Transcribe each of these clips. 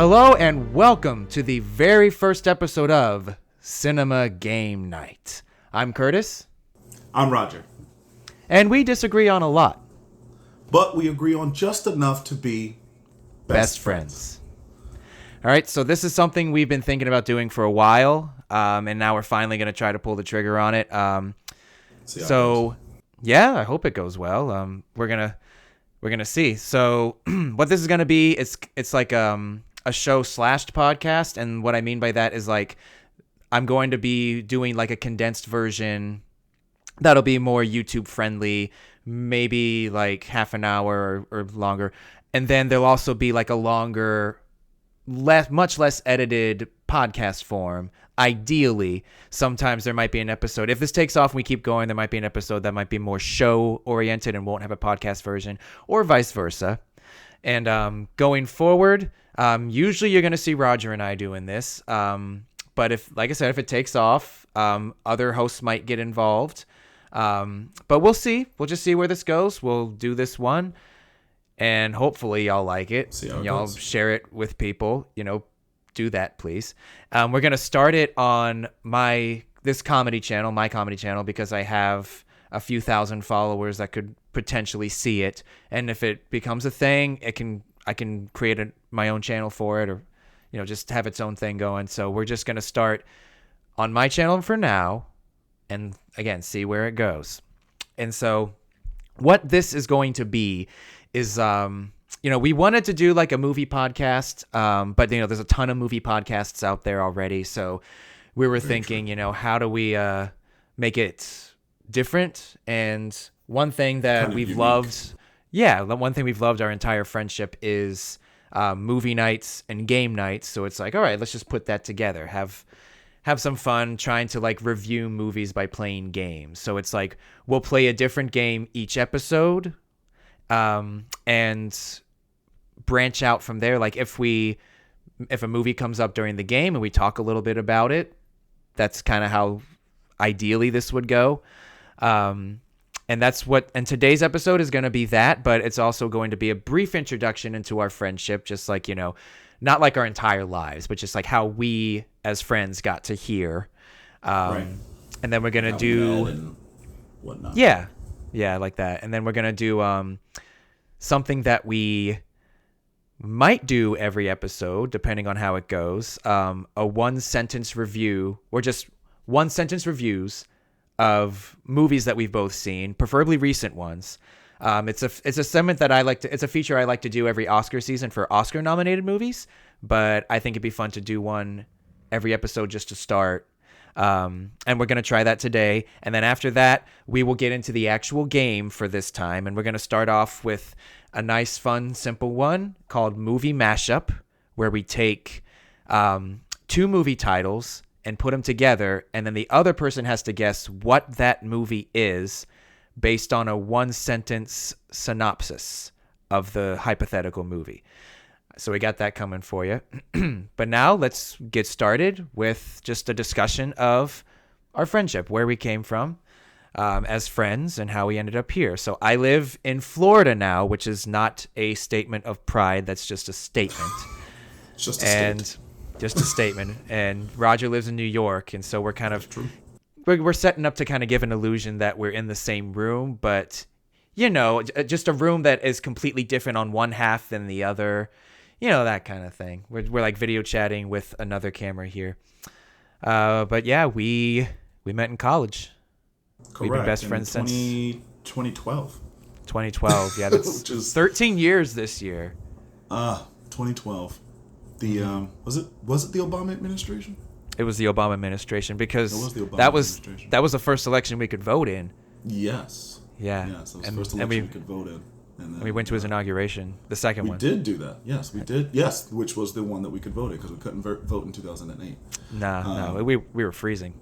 Hello and welcome to the very first episode of Cinema Game Night. I'm Curtis. I'm Roger. And we disagree on a lot. But we agree on just enough to be best friends. All right, so this is something we've been thinking about doing for a while, and now we're finally going to try to pull the trigger on it. Yeah, I hope it goes well. We're gonna see. So what this is gonna be, it's like a show / podcast, and what I mean by that is like I'm going to be doing like a condensed version that'll be more YouTube friendly, maybe like half an hour or longer, and then there'll also be like a longer, much less edited podcast form. Ideally, sometimes there might be an episode. If this takes off and we keep going, there might be an episode that might be more show-oriented and won't have a podcast version, or vice versa. And going forward, usually you're going to see Roger and I doing this. But if, like I said, if it takes off, other hosts might get involved. But we'll see. We'll just see where this goes. We'll do this one, and hopefully y'all like it. See how it y'all goes. Share it with people. Do that, please. We're going to start it on my comedy channel, because I have a few thousand followers that could potentially see it. And if it becomes a thing, I can create my own channel for it, or, just have its own thing going. So we're just going to start on my channel for now, and again, see where it goes. And so what this is going to be is, we wanted to do like a movie podcast, but there's a ton of movie podcasts out there already. So we were thinking, how do we make it different? And one thing that Kind of we've unique. loved, one thing we've loved our entire friendship is movie nights and game nights. So it's like, all right, let's just put that together. Have some fun trying to like review movies by playing games. So it's like we'll play a different game each episode, and branch out from there. Like if a movie comes up during the game and we talk a little bit about it, that's kind of how ideally this would go. And today's episode is going to be that, but it's also going to be a brief introduction into our friendship, just like, not like our entire lives, but just like how we as friends got to here. Right. And then we're going to How we do, met and whatnot. yeah, like that. And then we're going to do something that we might do every episode, depending on how it goes. A one-sentence review, or just one-sentence reviews of movies that we've both seen, preferably recent ones. It's a segment that it's a feature I like to do every Oscar season for Oscar-nominated movies, but I think it'd be fun to do one every episode just to start. And we're going to try that today. And then after that, we will get into the actual game for this time. And we're going to start off with a nice, fun, simple one called Movie Mashup, where we take two movie titles and put them together, and then the other person has to guess what that movie is based on a one-sentence synopsis of the hypothetical movie. So we got that coming for you. But now let's get started with just a discussion of our friendship, where we came from as friends and how we ended up here. So I live in Florida now, which is not a statement of pride. That's just a statement. It's just a state. Just a statement. And Roger lives in New York, and so we're kind of we're setting up to kind of give an illusion that we're in the same room, but just a room that is completely different on one half than the other. That kind of thing. We're like video chatting with another camera here. But yeah, we met in college. Correct. We've been best in friends since 2012. 2012. Yeah, that's Which is 13 years this year. 2012. The was it the Obama administration? It was the Obama administration, because It was the Obama that was administration. the first election we could vote in. Yes. Yeah. Yes, it was the first election we could vote in. And then, we went to his inauguration, the second we one. did do that. Yes, we did. Yes, which was the one that we could vote in, because we couldn't vote in 2008. No, we were freezing.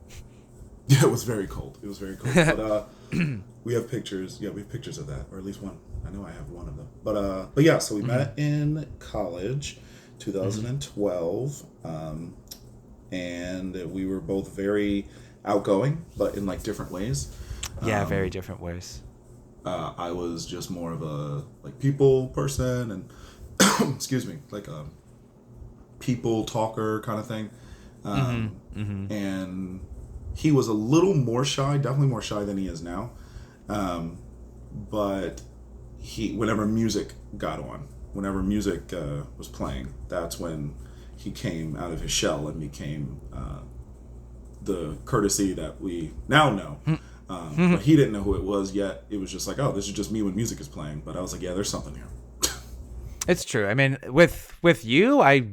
Yeah, it was very cold. But we have pictures. Yeah, we have pictures of that, or at least one. I know I have one of them. But yeah, so we met in college, 2012, and we were both very outgoing, but in like different ways. Yeah, very different ways. I was just more of a like people person, and excuse me, like people talker kind of thing. And he was a little more shy, definitely more shy than he is now. But whenever music got on, whenever music was playing, that's when he came out of his shell and became the courtesy that we now know. But he didn't know who it was yet. It was just like, oh, this is just me when music is playing. But I was like, yeah, there's something here. It's true. I mean, with you, I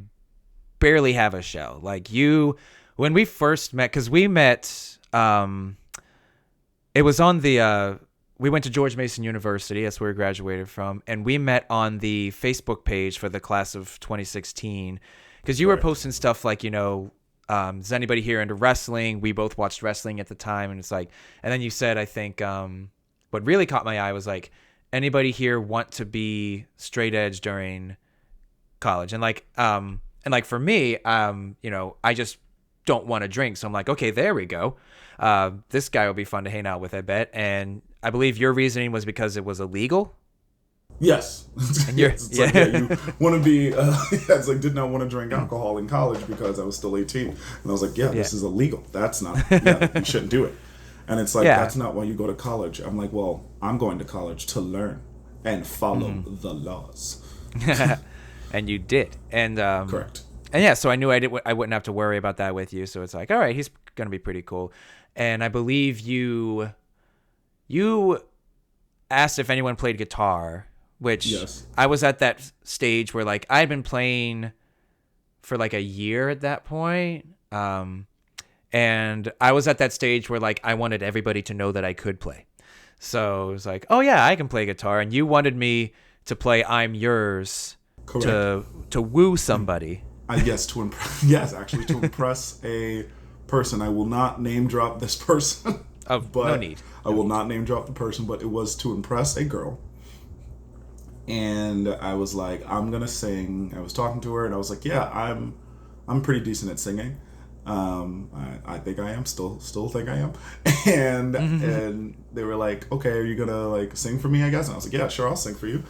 barely have a shell. Like you, when we first met, because we met, it was on the, we went to George Mason University. That's where we graduated from. And we met on the Facebook page for the class of 2016. Because you were posting stuff like, is anybody here into wrestling? We both watched wrestling at the time. And it's like, and then you said, I think, what really caught my eye was like, anybody here want to be straight edge during college? And like for me, I just don't want to drink. So I'm like, okay, there we go. This guy will be fun to hang out with, I bet. And I believe your reasoning was because it was illegal. Yes. And you're, you want to be, it's like, did not want to drink alcohol in college because I was still 18. And I was like, this is illegal. That's not, you shouldn't do it. And it's like, that's not why you go to college. I'm like, well, I'm going to college to learn and follow the laws. And you did. And correct. And yeah, so I knew I wouldn't have to worry about that with you. So it's like, all right, he's going to be pretty cool. And I believe you asked if anyone played guitar, which I was at that stage where like I'd been playing for like a year at that point. And I was at that stage where like I wanted everybody to know that I could play. So it was like, oh yeah, I can play guitar. And you wanted me to play I'm Yours to woo somebody. To impress a person. I will not name drop this person. But no need. I will not name drop the person, but it was to impress a girl. And I was like, I'm gonna sing. I was talking to her, and I was like, yeah, I'm pretty decent at singing. I think I am. Still think I am. And they were like, okay, are you gonna like sing for me? I guess. And I was like, yeah, sure, I'll sing for you.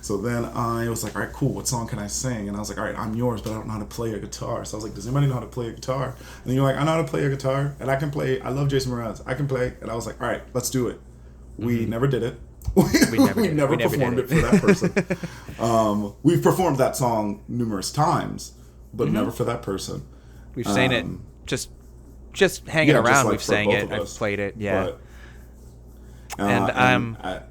So then I was like, all right, cool. What song can I sing? And I was like, all right, I'm Yours, but I don't know how to play a guitar. So I was like, does anybody know how to play a guitar? And then you're like, I know how to play a guitar, and I can play. I love Jason Mraz. I can play. And I was like, all right, let's do it. We never did it. We never performed it for that person. We've performed that song numerous times, but never for that person. We've sang it just hanging around. Just like we've sang it. I've played it. Yeah. But,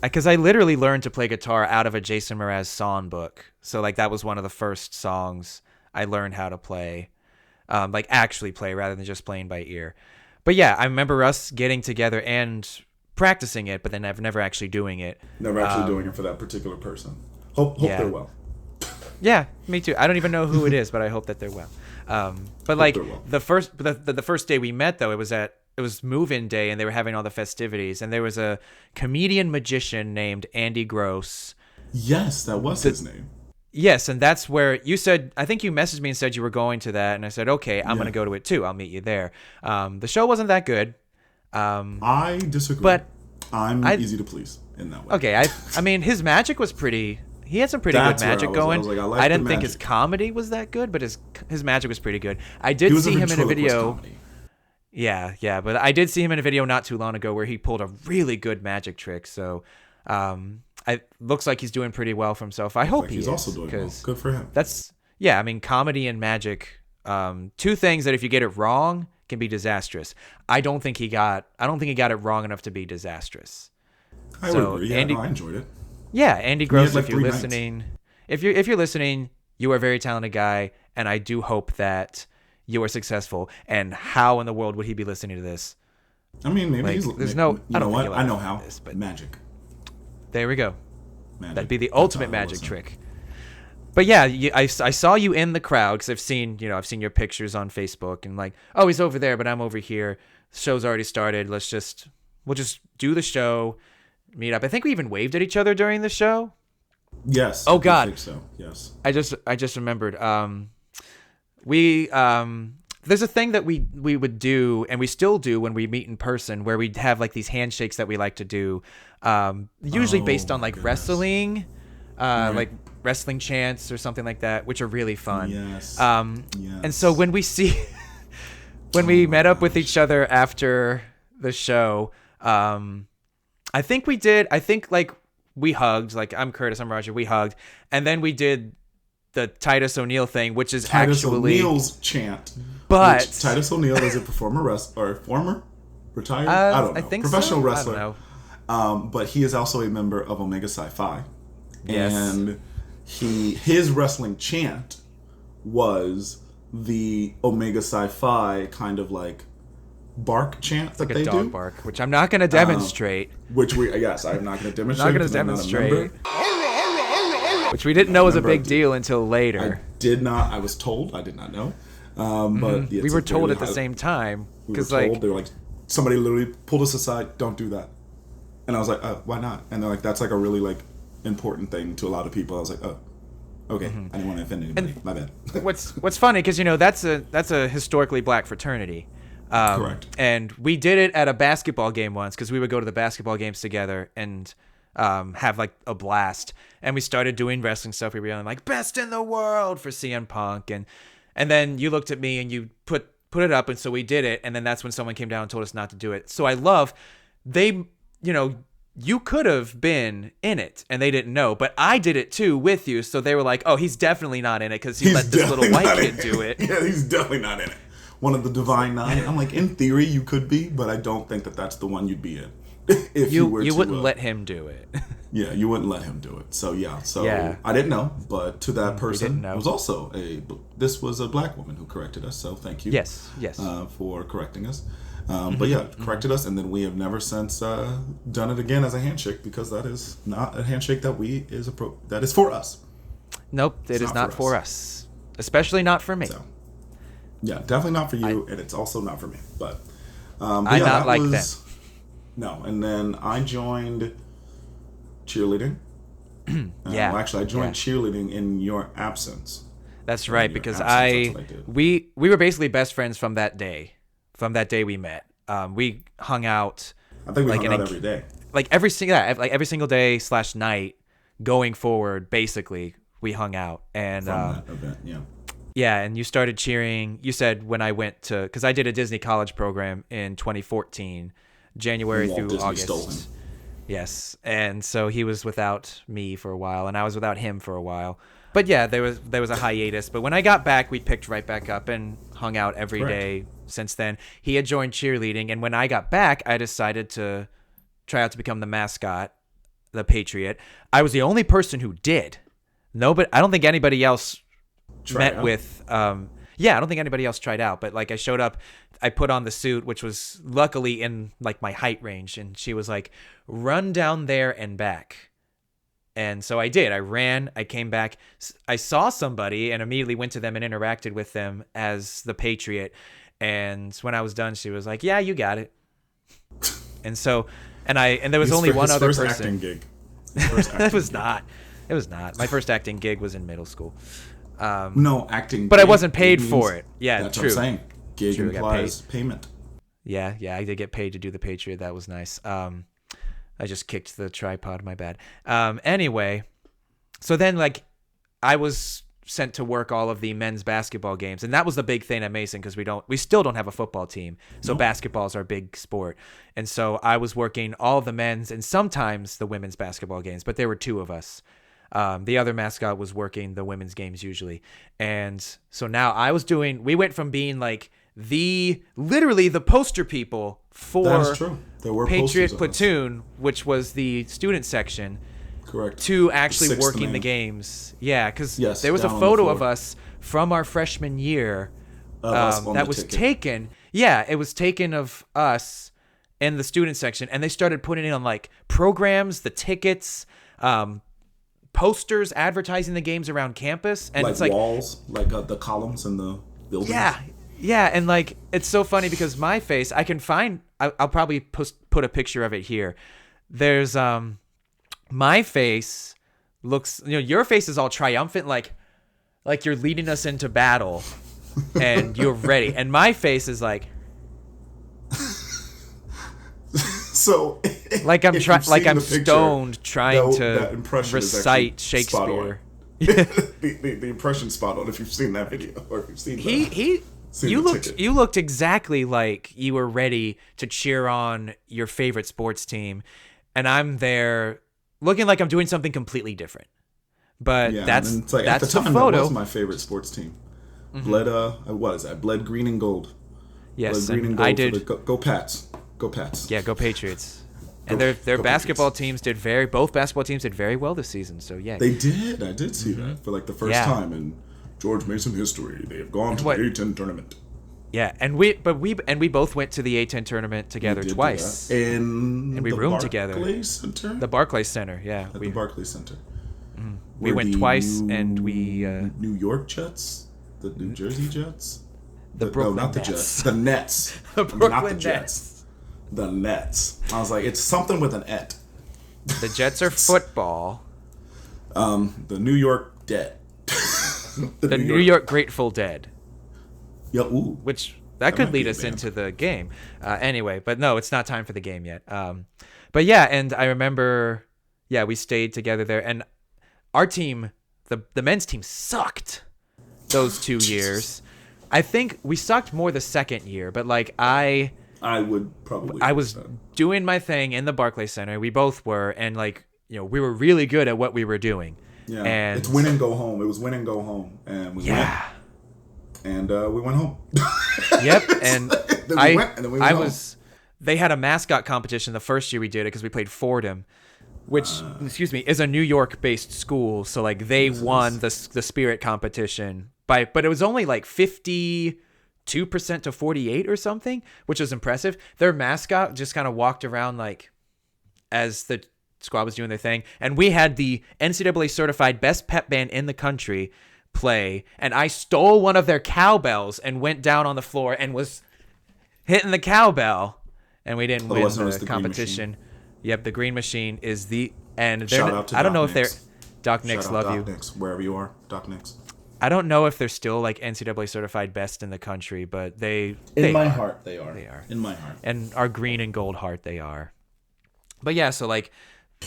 because I literally learned to play guitar out of a Jason Mraz songbook. So like that was one of the first songs I learned how to play, like actually play rather than just playing by ear. But yeah, I remember us getting together and practicing it, but then never actually doing it. Never actually doing it for that particular person. Hope they're well. Yeah, me too. I don't even know who it is, but I hope that they're well. But like the first day we met though, it was move-in day, and they were having all the festivities, and there was a comedian magician named Andy Gross. Yes, that was his name. Yes, and that's where you said, I think you messaged me and said you were going to that, and I said, okay, I'm going to go to it too. I'll meet you there. The show wasn't that good. I disagree. But I'm easy to please in that way. Okay, I mean, his magic was pretty... He had some pretty good magic going. I didn't think his comedy was that good, but his magic was pretty good. I did see him in a video... Comedy. Yeah, but I did see him in a video not too long ago where he pulled a really good magic trick. So, it looks like he's doing pretty well for himself. I hope he's also doing well. Good for him. I mean, comedy and magic, two things that if you get it wrong can be disastrous. I don't think he got it wrong enough to be disastrous. I would agree. Yeah, I enjoyed it. Yeah, Andy Gross, if you're listening, if you're listening, you are a very talented guy, and I do hope that you are successful. And how in the world would he be listening to this? I mean, maybe there's no. You know what? I know how. But magic. There we go. Magic. That'd be the ultimate magic trick. But yeah, I saw you in the crowd because I've seen your pictures on Facebook and like, oh, he's over there, but I'm over here. The show's already started. We'll just do the show, meet up. I think we even waved at each other during the show. Yes. Oh God. I think so. Yes. I just remembered. There's a thing that we would do, and we still do when we meet in person, where we'd have like these handshakes that we like to do, usually based on like wrestling, right. like wrestling chants or something like that, which are really fun. Yes. Yes. And so when we met up with each other after the show, I think like we hugged, like I'm Curtis, I'm Roger, we hugged, and then we did the Titus O'Neil thing, which is Titus actually O'Neil's chant. But which Titus O'Neil is a former retired, I don't know, I think professional so? wrestler. I don't know. But he is also a member of Omega Psi-Phi. Yes. And his wrestling chant was the Omega Psi-Phi kind of like bark chant that Like they a dog do. bark, which I'm not going to demonstrate. Yes, I'm not going to demonstrate. Not going to demonstrate. Which we didn't know was a big deal until later. I was told. I did not know. But We were told at the same time. We were told. They were like, somebody literally pulled us aside. Don't do that. And I was like, why not? And they're like, that's like a really like important thing to a lot of people. I was like, oh, okay. I didn't want to offend anybody. My bad. What's funny, because that's a historically black fraternity. Correct. And we did it at a basketball game once, because we would go to the basketball games together and have like a blast. And we started doing wrestling stuff. We were yelling like "Best in the world" for CM Punk, and then you looked at me and you put it up, and so we did it. And then that's when someone came down and told us not to do it. So I love you could have been in it and they didn't know, but I did it too with you. So they were like, "Oh, he's definitely not in it because he let this little white kid do it." Yeah, he's definitely not in it. One of the Divine Nine. I'm like, in theory, you could be, but I don't think that that's the one you'd be in. If you wouldn't let him do it. Yeah, you wouldn't let him do it. So I didn't know, but to that person, it was also this was a black woman who corrected us. So thank you. Yes. For correcting us. But yeah, corrected us, and then we have never since done it again as a handshake, because that is not a handshake that is for us. Nope, it is not for us. Especially not for me. So, yeah, definitely not for you, and it's also not for me. But I'm not like them. No, and then I joined cheerleading. Actually, I joined cheerleading in your absence. That's right, because we were basically best friends from that day. From that day we met, we hung out. I think we hung out every day. Like every single day / night going forward. Basically, we hung out, and from that event, yeah. Yeah, and you started cheering. You said when I went to, because I did a Disney college program in 2014, January through Disney August. Stole him. Yes, and so he was without me for a while, and I was without him for a while. But yeah, there was a hiatus. But when I got back, we picked right back up and hung out every day since then. He had joined cheerleading, and when I got back, I decided to try out to become the mascot, the Patriot. I was the only person who did. No, but I don't think anybody else I don't think anybody else tried out. But like, I showed up, I put on the suit, which was luckily in like my height range, and she was like, "Run down there and back." And so I did. I ran. I came back. I saw somebody and immediately went to them and interacted with them as the Patriot. And when I was done, she was like, "Yeah, you got it." And so, and there was only one other person. Acting gig. It was not. My first acting gig was in middle school. No, acting. But I wasn't paid for it. Yeah, that's true. What I'm saying. Gig implies payment. Yeah, I did get paid to do the Patriot. That was nice. I just kicked the tripod. My bad. Anyway, so then like I was sent to work all of the men's basketball games, and that was the big thing at Mason, because we still don't have a football team. So basketball is our big sport, and so I was working all of the men's and sometimes the women's basketball games, but there were two of us. The other mascot was working the women's games usually, and so now we went from being like literally the poster people for that is true. There were Patriot Platoon, which was the student section, correct, to actually working the games. Yeah, because there was a photo of us from our freshman year that was taken. Yeah, it was taken of us in the student section, and they started putting it on like programs, the tickets, posters advertising the games aroaut campus, and like it's like walls, like the columns in the buildings. Yeah, and like it's so funny because my face, I can find. I'll probably put a picture of it here. There's my face looks. Your face is all triumphant, like you're leading us into battle, and you're ready. And my face is like. So, like I'm stoned trying to recite Shakespeare. The impression spot on if you've seen that video or if you've seen you looked exactly like you were ready to cheer on your favorite sports team, and I'm there looking like I'm doing something completely different. But that's it's like, that's at the time, the photo. that was my favorite sports team. Bled what is that? Bled green and gold. Yes, Bled green and I gold did. go Pats. Go Pats. Yeah, go Patriots. And their basketball teams both basketball teams did very well this season. So yeah, They did. I did see that for like the first time in George Mason history. They have gone to the A10 tournament. Yeah, and we both went to the A10 tournament together twice. And we roomed together. Barclays Center? The Barclays Center, yeah. At the Barclays Center. We went twice, and we New York Jets, the New Jersey Jets, the Brooklyn not Nets. the Jets, the Nets, the Brooklyn not the Nets. Jets. The Nets. I was like, it's something with an et. The Jets are football. The New York Dead. the New York Grateful Dead. Yeah, ooh. Which that could lead us into the game. Anyway, but no, it's not time for the game yet. But yeah, and I remember, we stayed together there, and our team, the men's team, sucked those 2 years. I think we sucked more the second year, but like I would probably. I was doing my thing in the Barclays Center. We both were, and like we were really good at what we were doing. Yeah, and it's win and go home. It was win and go home, and we went. And we went home. Yep, and then we went home. They had a mascot competition the first year we did it because we played Fordham, which is a New York-based school. So like they won the spirit competition but it was only like 52% to 48 or something, which was impressive. Their mascot just kind of walked around like as the squad was doing their thing, and we had the NCAA certified best pep band in the country play, and I stole one of their cowbells and went down on the floor and was hitting the cowbell, and we didn't win the competition. Yep, the Green Machine is and shout out to I don't know Doc Nix. if they're Doc Nix, love Doc you. Nix, wherever you are, Doc Nix. I don't know if they're still like NCAA certified best in the country, but they in my are. heart they are. They are in my heart, and our green and gold heart they are. But yeah, so like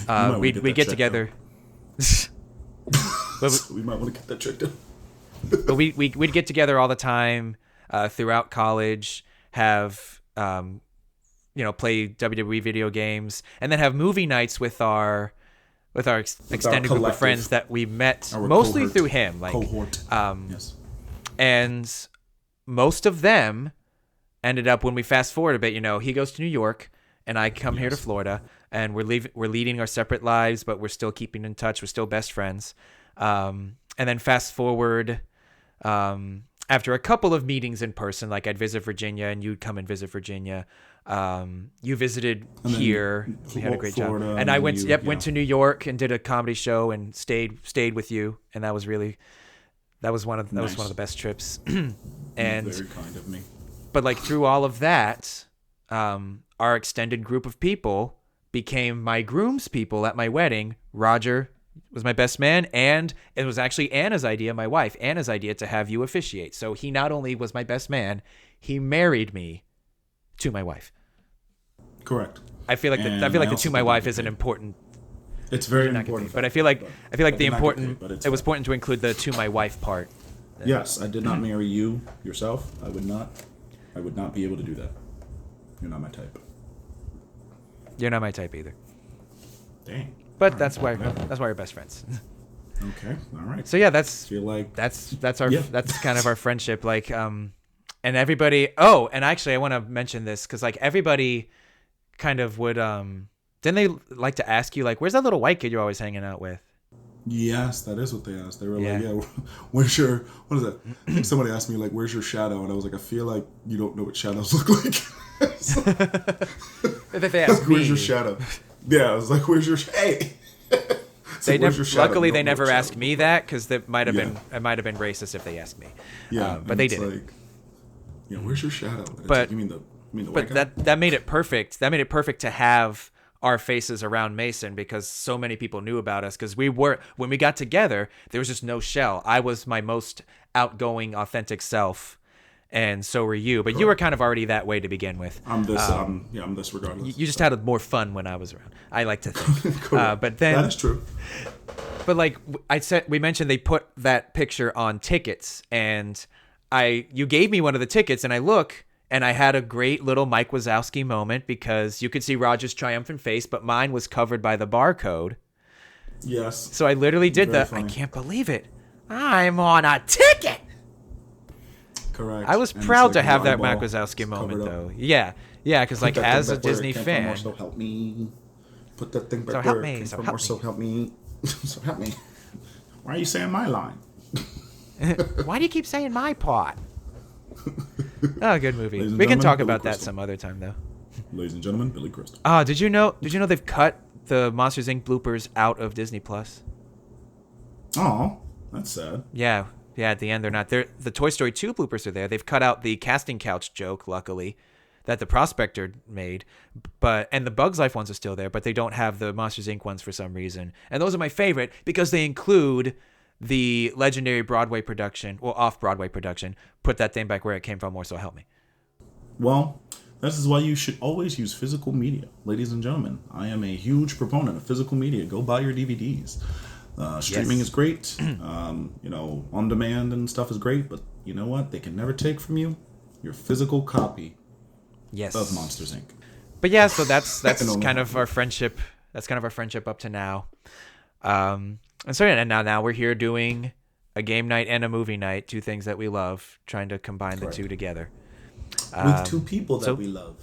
we get together. We might want to get that checked out. But we'd get together all the time throughout college, have play WWE video games, and then have movie nights with our extended group of friends that we met mostly cohort. through him. Like Cohort. Yes. And most of them ended up, when we fast forward a bit, he goes to New York and I come here to Florida, and we're leading our separate lives, but we're still keeping in touch. We're still best friends. And then fast forward, after a couple of meetings in person, like I'd visit Virginia and you'd come and visit Virginia. You visited here. We had a great Florida, job. And I went to New York and did a comedy show and stayed with you. And that was one of the best trips. And very kind of me. But like through all of that, our extended group of people became my groom's people at my wedding. Roger was my best man, and it was actually Anna's idea, my wife, Anna's idea, to have you officiate. So he not only was my best man, he married me to my wife. Correct. I feel like the to my wife is an important. It's very important. But I feel like it was important to include the to my wife part. Yes, I did not marry you yourself. I would not be able to do that. You're not my type. You're not my type either. Dang. But that's why we're best friends. Okay. All right. So yeah, that's kind of our friendship. Like, and everybody. Oh, and actually, I want to mention this because like everybody kind of would. Didn't they like to ask you like, "Where's that little white kid you're always hanging out with?" Yes, that is what they asked. They were like, "Yeah, where's your what is that?" I think somebody asked me like, "Where's your shadow?" And I was like, "I feel like you don't know what shadows look like." If they asked like, me, "Where's your shadow?" Yeah, I was like, "Where's your hey?" Luckily, they never asked me that because it might have been racist if they asked me. Yeah, but they didn't. Like, where's your shadow? But like, you mean the white guy? that made it perfect. That made it perfect to have our faces around Mason because so many people knew about us. Because when we got together, there was just no shell. I was my most outgoing, authentic self. And so were you, but you were kind of already that way to begin with. I'm this regardless. You just had more fun when I was around. I like to think. But then that is true. But like I said, we mentioned they put that picture on tickets, and you gave me one of the tickets, and I look, and I had a great little Mike Wazowski moment because you could see Roger's triumphant face, but mine was covered by the barcode. Yes. So I literally did Very the, funny. I can't believe it. I'm on a ticket. Correct. I was And it's proud like to have your that Mike eyeball Wazowski is moment, covered up. though. Yeah, because Put like that as thing a back where it Disney came from, fan, or so help me. Put that thing back So where help it me, came so from, help or so me. help me. So help me. Why are you saying my line? why do you keep saying my part? Oh, good movie. Ladies and We can gentlemen, talk Billy about that Crystal. some other time, though. Ladies and gentlemen, Billy Crystal. Oh, did you know they've cut the Monsters Inc. bloopers out of Disney Plus? Oh, that's sad. Yeah, at the end they're not there. The Toy Story 2 bloopers are there. They've cut out the casting couch joke, luckily, that the Prospector made, and the Bugs Life ones are still there, but they don't have the Monsters Inc. ones for some reason. And those are my favorite because they include the legendary Broadway production, well, off-Broadway production. Put that thing back where it came from, or so help me. Well, this is why you should always use physical media. Ladies and gentlemen, I am a huge proponent of physical media. Go buy your DVDs. Streaming Yes. is great. On demand and stuff is great, but you know what? They can never take from you your physical copy Yes. of Monsters Inc. But yeah, so that's only kind of our friendship. That's kind of our friendship up to now. And so yeah, and now we're here doing a game night and a movie night, two things that we love, trying to combine Correct. the two together. With two people that so- we love.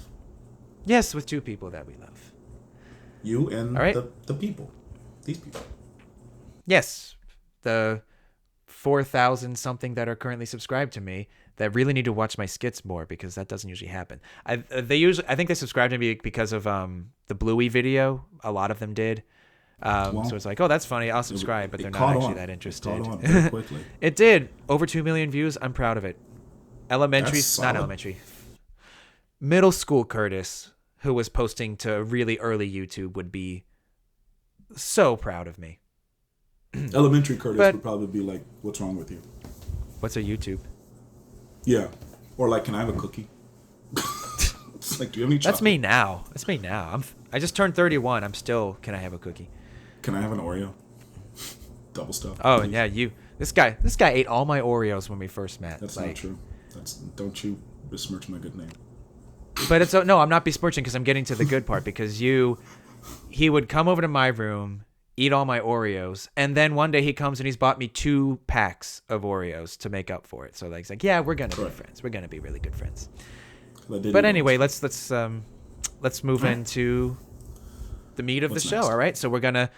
Yes, with two people that we love. You and All right. the people. These people. Yes, the 4,000 something that are currently subscribed to me that really need to watch my skits more because that doesn't usually happen. I think they subscribed to me because of the Bluey video. A lot of them did. So it's like, oh, that's funny. I'll subscribe, but It they're not caught actually on. that It interested. caught on very quickly. It did. Over 2 million views. I'm proud of it. Elementary, That's not solid. elementary. Middle school Curtis, who was posting to really early YouTube, would be so proud of me. Elementary Curtis But- would probably be like, "What's wrong with you?" What's a YouTube? Yeah, or like, "Can I have a cookie?" It's like, "Do you have any chocolate?" That's me now. I just turned 31. I'm still. Can I have a cookie? Can I have an Oreo? Double stuff. Oh, please. and yeah, This guy ate all my Oreos when we first met. That's like, not true. Don't you besmirch my good name. But it's no, I'm not besmirching because I'm getting to the good part because he would come over to my room, eat all my Oreos, and then one day he comes and he's bought me 2 packs of Oreos to make up for it. So like, he's like, yeah, we're gonna be Correct. friends. We're gonna be really good friends. I did But eat anyway, once. let's move into the meat of What's the show. next? All right, so we're gonna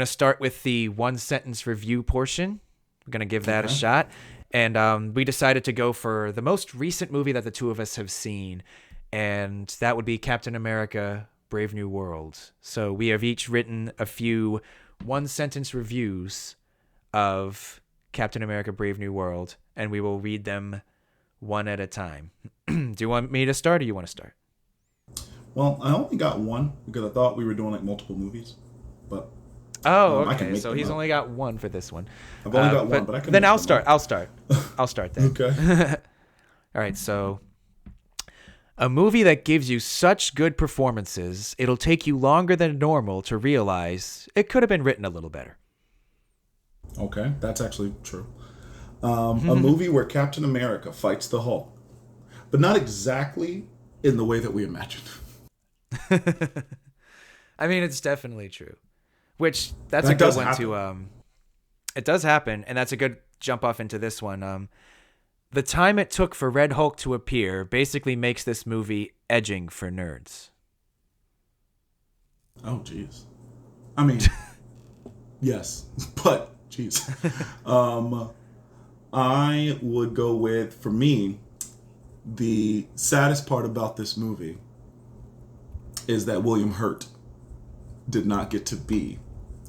start with the 1-sentence review portion. We're gonna give that a Okay. shot, and we decided to go for the most recent movie that the two of us have seen, and that would be Captain America: Brave New World. So we have each written a few 1-sentence reviews of Captain America: Brave New World, and we will read them one at a time. Do you want me to start, or you want to start? Well, I only got one because I thought we were doing like multiple movies, but Oh, I can okay. make So them he's up. only got one for this one. I've only got one. But I can. Then make I'll them start. up. I'll start then. Okay. All right. So, a movie that gives you such good performances, it'll take you longer than normal to realize it could have been written a little better. Okay, that's actually true. A movie where Captain America fights the Hulk, but not exactly in the way that we imagined. I mean, it's definitely true. Which that's That a good does one happen. to. It does happen, and that's a good jump off into this one. The time it took for Red Hulk to appear basically makes this movie edging for nerds. Oh, jeez. I mean, yes, but jeez. I would go with, for me, the saddest part about this movie is that William Hurt did not get to be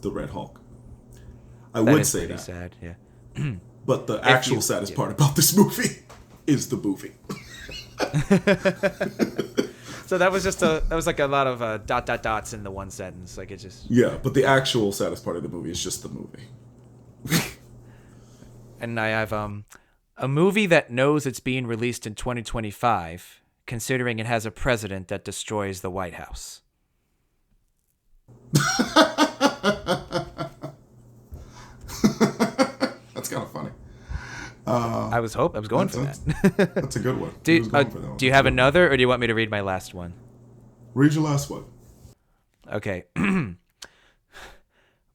the Red Hulk. I That would is say pretty that. sad. Yeah. But the actual saddest part about this movie is the movie. So that was like a lot of dots in the one sentence. Like it just. Yeah, but the actual saddest part of the movie is just the movie. And I have a movie that knows it's being released in 2025, considering it has a president that destroys the White House. I was going for that. That's a good one. He was going for that one. Do you have another, or do you want me to read my last one? Read your last one. Okay.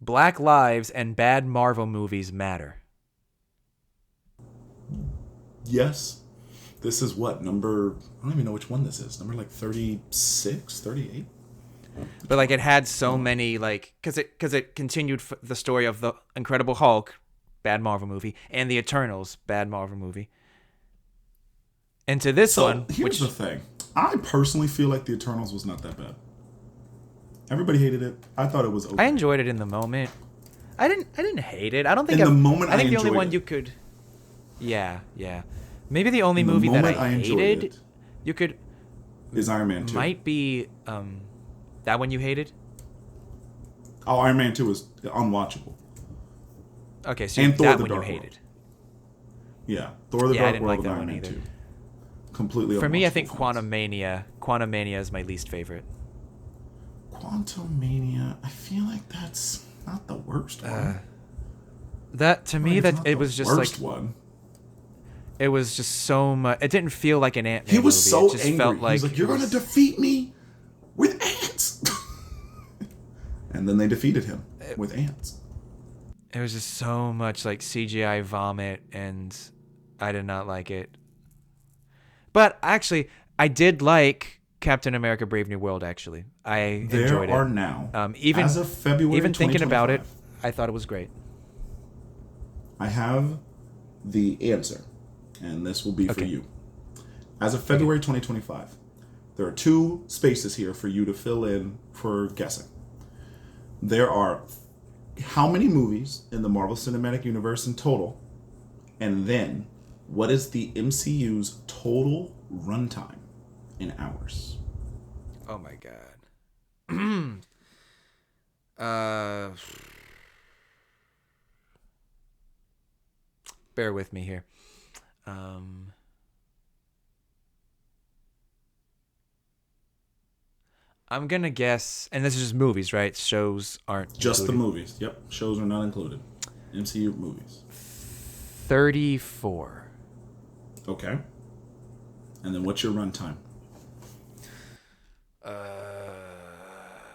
Black lives and bad Marvel movies matter. Yes. This is what, number... I don't even know which one this is. Number, like, 36, 38? But, like, it had so many, like... Because it continued the story of the Incredible Hulk, bad Marvel movie, and the Eternals, bad Marvel movie. And to this one... Here's the thing. I personally feel like the Eternals was not that bad. Everybody hated it. I thought it was okay. I enjoyed it in the moment. I didn't hate it. I don't think in the moment I think the only enjoyed one it. you could... Yeah. Maybe the only movie that I hated... You could... Is Iron Man 2. Might be... that one you hated? Oh, Iron Man 2 is unwatchable. Okay, so and Thor that the one you Dark hated. World. Yeah, Thor the I Dark didn't World like that and Iron one Man either. 2. Completely For me, I think films. Quantumania is my least favorite. Quantumania, I feel like that's not the worst one. That to me, that it was just worst like one. It was just so much. It didn't feel like an Ant-Man He was movie. so It just angry. felt like he was like, "You're gonna defeat me with ants," and then they defeated him with ants. It was just so much like CGI vomit, and I did not like it. But actually, I did like Captain America: Brave New World. Actually, I enjoyed it. There are now, even as of February, even thinking about it, 2025, I thought it was great. I have the answer, and this will be for Okay. you. As of February 2025, there are 2 spaces here for you to fill in for guessing. There are how many movies in the Marvel Cinematic Universe in total, and then what is the MCU's total runtime in hours? Oh my god. Bear with me here. I'm gonna guess, and this is just movies, right? Shows aren't Just included. the movies. Yep, shows are not included. MCU movies. 34. Okay. And then what's your runtime?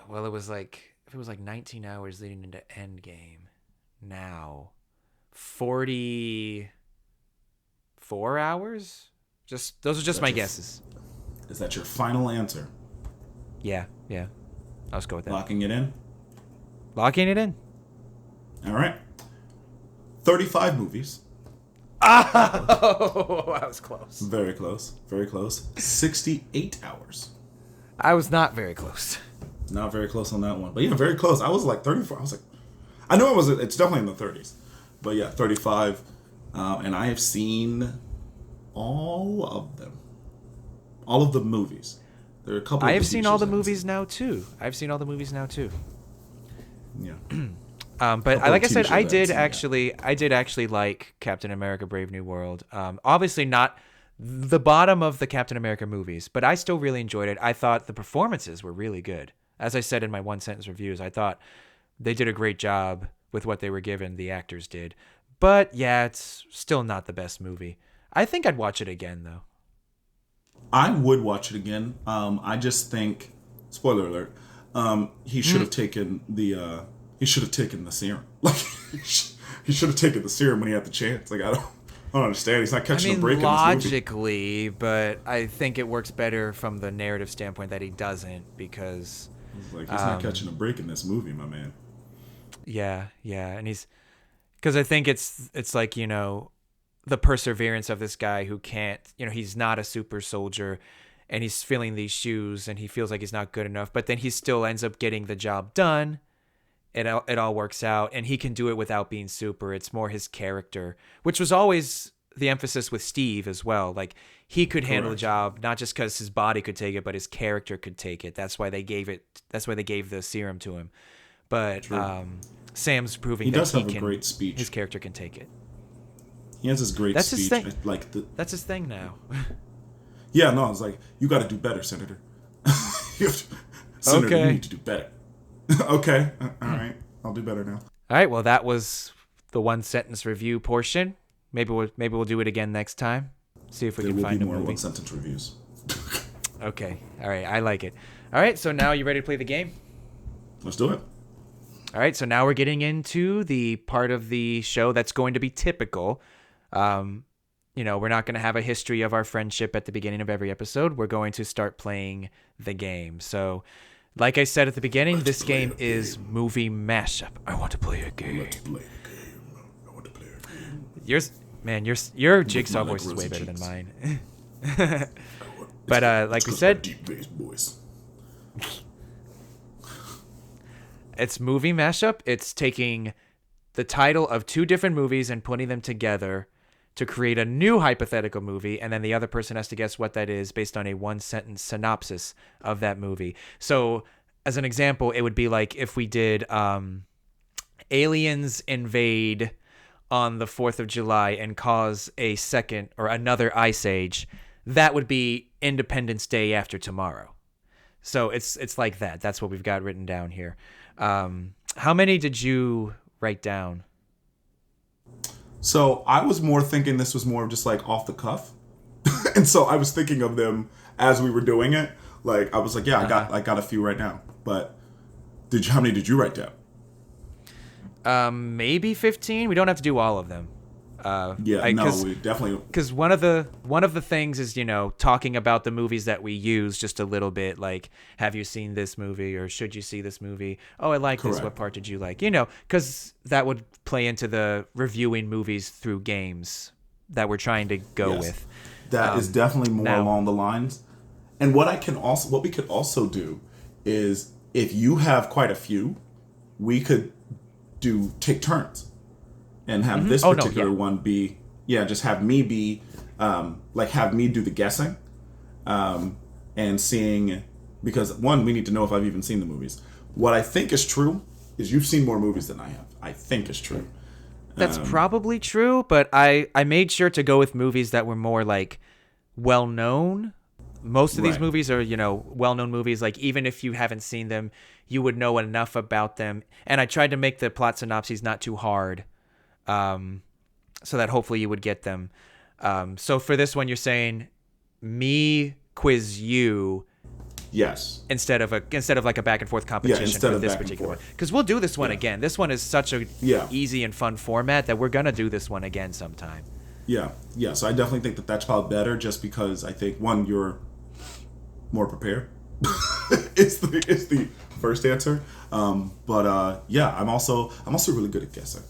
Well, it was like 19 hours leading into Endgame. Now, 44 hours. Just those are just my guesses. Is that your final answer? Yeah. Let's go with that. Locking it in? Locking it in. All right. 35 movies. Oh, I was close. Very close. Very close. 68 hours. I was not very close. Not very close on that one. But yeah, very close. I was like 34. I was like, I know it's definitely in the 30s. But yeah, 35. And I have seen all of them. All of the movies. There are a couple I of have the seen TV all shows the I haven't movies seen. now too. Yeah. But Couple like I of TV said, shows I I haven't did seen I did actually like Captain America: Brave New World. Obviously not the bottom of the Captain America movies, but I still really enjoyed it. I thought the performances were really good. As I said in my one sentence reviews, I thought they did a great job with what they were given. The actors did, but yeah, it's still not the best movie. I think I'd watch it again though. I would watch it again. I just think, spoiler alert, he should have taken the serum. Like he should have taken the serum when he had the chance. Like I don't understand. He's not catching a break in this movie. Logically, but I think it works better from the narrative standpoint that he doesn't because He's not catching a break in this movie, my man. yeah, and because I think it's like, you know, the perseverance of this guy who can't, you know, he's not a super soldier and he's filling these shoes and he feels like he's not good enough, but then he still ends up getting the job done. It all works out and he can do it without being super. It's more his character, which was always the emphasis with Steve as well. Like he could handle the job, not just because his body could take it, but his character could take it. That's why they gave the serum to him. But Sam's proving He that does have a great speech. His character can take it. He has this great That's speech. his thing. That's his thing now. Yeah, no, it's like, you got to do better, Senator. Senator, Okay. you need to do better. Okay, all right, I'll do better now. All right, well, that was the one sentence review portion. Maybe we'll do it again next time. See if we There can will be find a more movie. one-sentence reviews. Okay. All right. I like it. All right. So now you ready to play the game? Let's do it. All right. So now we're getting into the part of the show that's going to be typical. We're not going to have a history of our friendship at the beginning of every episode. We're going to start playing the game. So, like I said at the beginning, this game is Movie Mashup. I want to play a game. Let's play a game. I want to play a game. Your Jigsaw my, like, voice is way rosy better than cheeks. mine. But like we said, deep bass voice. it's Movie Mashup. It's taking the title of two different movies and putting them together to create a new hypothetical movie, and then the other person has to guess what that is based on a one-sentence synopsis of that movie. So, as an example, it would be like if we did aliens invade on the 4th of July and cause a second or another ice age. That would be Independence Day after tomorrow. So it's like that. That's what we've got written down here. How many did you write down? So I was more thinking this was more of just like off the cuff. And so I was thinking of them as we were doing it. Like I was like, yeah, I got a few right now. But how many did you write down? Maybe 15. We don't have to do all of them. We definitely. Because one of the things is talking about the movies that we use just a little bit. Like, have you seen this movie or should you see this movie? Oh, I like this. What part did you like? Because that would play into the reviewing movies through games that we're trying to go with. That is definitely more along the lines. And what we could also do is if you have quite a few, we could take turns and have this particular one be just have me be have me do the guessing and seeing, because one, we need to know if I've even seen the movies. What I think is true is you've seen more movies than I have. I think is true. That's probably true, but I made sure to go with movies that were more like well known. Most of these movies are, well-known movies. Like, even if you haven't seen them, you would know enough about them. And I tried to make the plot synopses not too hard, so that hopefully you would get them. So for this one, you're saying me quiz you. Yes. Instead of like a back and forth competition for this particular one, because we'll do this one again. This one is such a easy and fun format that we're gonna do this one again sometime. Yeah. So I definitely think that's probably better, just because I think one, you're more prepared. It's the first answer. I'm also really good at guessing.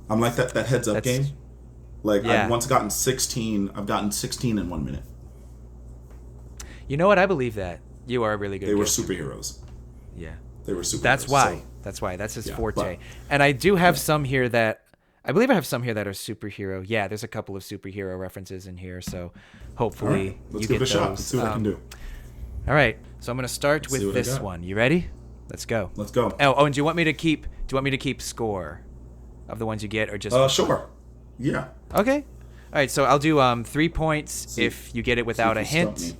I'm like that heads up game. Like I've once gotten 16. I've gotten 16 in 1 minute. You know what? I believe that. You are a really good They were guesser. superheroes. Yeah. They were superheroes. That's why. That's his forte. And I do have some here that I believe I have some here that are superhero. Yeah, there's a couple of superhero references in here, so hopefully Let's you give get it a those. shot. Let's see what I can do. All right. So I'm going to start with this one. You ready? Let's go. Let's go. Oh, and do you want me to keep score of the ones you get, or just sure. Yeah. Okay. All right, so I'll do 3 points if you get it without a hint.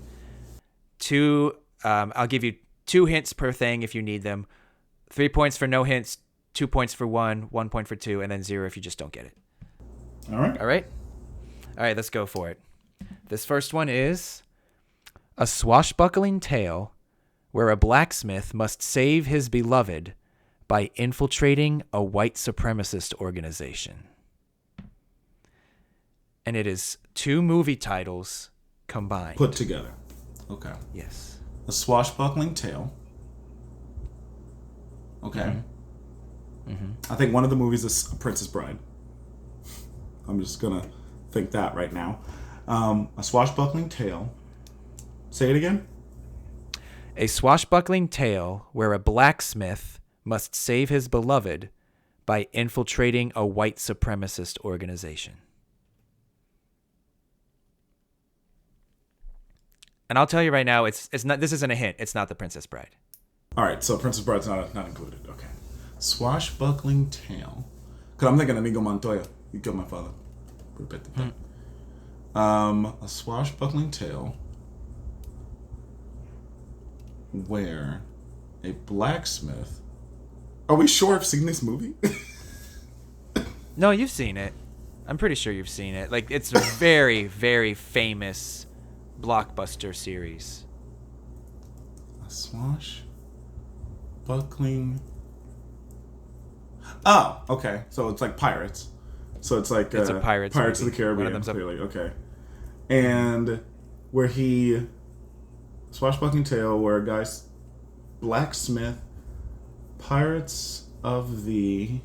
2 I'll give you 2 hints per thing if you need them. 3 points for no hints, 2 points for 1 point for 2, and then 0 if you just don't get it. All right. All right, let's go for it. This first one is a swashbuckling tale where a blacksmith must save his beloved by infiltrating a white supremacist organization. And it is 2 movie titles combined. Put together. Okay. Yes. A swashbuckling tale. Okay. Mm-hmm. I think one of the movies is Princess Bride. I'm just going to think that right now. A swashbuckling tale. Say it again. A swashbuckling tale where a blacksmith must save his beloved by infiltrating a white supremacist organization. And I'll tell you right now, it's not. This isn't a hint. It's not The Princess Bride. All right, so Princess Bride's not included. Okay. Swashbuckling tale. Because I'm thinking Amigo Montoya. You killed my father. A swashbuckling tale where a blacksmith... Are we sure I've seen this movie? No, you've seen it. I'm pretty sure you've seen it. Like, it's a very, very famous blockbuster series. A swashbuckling. Oh, okay. So it's like pirates. So it's like It's a Pirates Pirates of movie. the Caribbean. One of them's Clearly, okay. And where he swashbuckling tale where a guy's blacksmith, Pirates of the,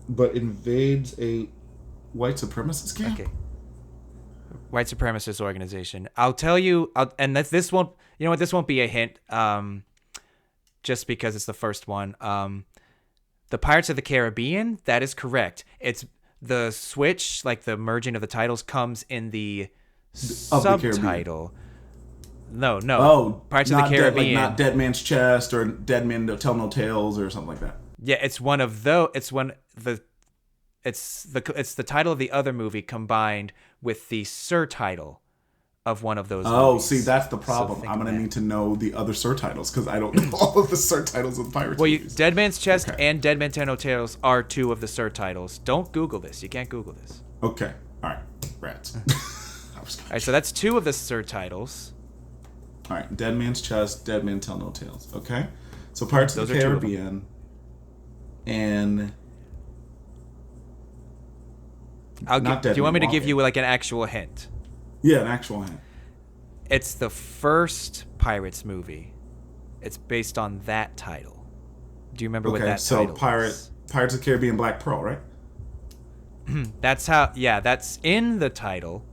but invades a white supremacist camp. Okay. White supremacist organization. I'll tell you, and this won't. You know what? This won't be a hint. Just because it's the first one. The Pirates of the Caribbean. That is correct. It's the switch, like the merging of the titles, comes in the subtitle. No. Oh, Pirates of the Caribbean. Not Dead Man's Chest or Dead Man Tell No Tales or something like that. Yeah, it's one of those. It's the title of the other movie combined with the surtitle of one of those Oh, movies. see, that's the problem. So I'm going to that. need to know the other surtitles because I don't know all of the surtitles of the Pirates movies. Dead Man's Chest and Dead Man Tell No Tales are two of the surtitles. Don't Google this. You can't Google this. Okay. All right. Rats. All right, so that's two of the surtitles. All right. Dead Man's Chest, Dead Man Tell No Tales. Okay. So Pirates of the Caribbean and... Do you want me to give you like an actual hint? Yeah, an actual hint. It's the first Pirates movie. It's based on that title. Do you remember what that title is? Pirates of the Caribbean Black Pearl, right? That's how. Yeah, that's in the title.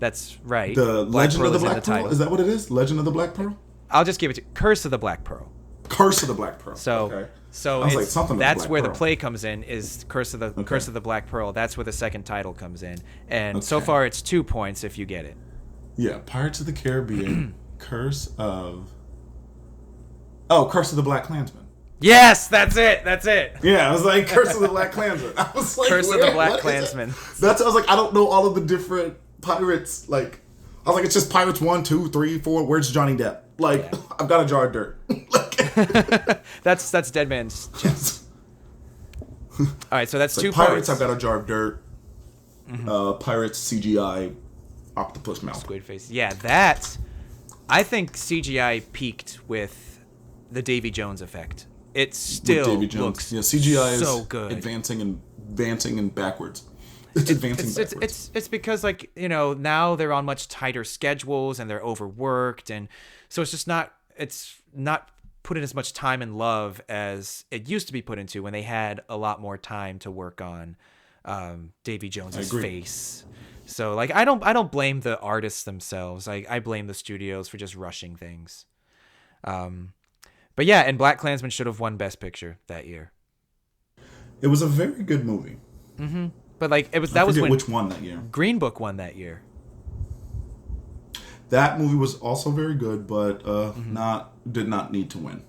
That's right. The Black Legend Pearl of the is in Black Pearl? title. Is that what it is? Legend of the Black Pearl? I'll just give it to Curse of the Black Pearl. Curse of the Black Pearl. So, okay. so I was like, something that's Black where Pearl. the play comes in. Is Curse of the Black Pearl? That's where the second title comes in. And so Okay. far, it's 2 points if you get it. Yeah, Pirates of the Caribbean, Curse of the Black Klansman. Yes, that's it. That's it. Yeah, I was like, Curse of the Black Klansman. I was like, Curse of the Black Klansman. That's I was like, I don't know all of the different pirates. Like, I was like, it's just Pirates 1, 2, 3, 4. Where's Johnny Depp? Like, yeah. I've got a jar of dirt. That's Dead Man's Chest. All right, so that's it's 2 like, Pirates, points. I've got a jar of dirt. Pirates CGI octopus mouth. Squid face. Yeah, that. I think CGI peaked with the Davy Jones effect. It still looks CGI so is good. advancing and backwards. It's advancing backwards. It's because, like, you know, now they're on much tighter schedules and they're overworked, and so it's not put in as much time and love as it used to be put into when they had a lot more time to work on Davy Jones's face. So, like, I don't blame the artists themselves. I blame the studios for just rushing things. But yeah, and Black Klansman should have won Best Picture that year. It was a very good movie. Mm-hmm. But like that was when which one that year. Green Book won that year. That movie was also very good, but did not need to win.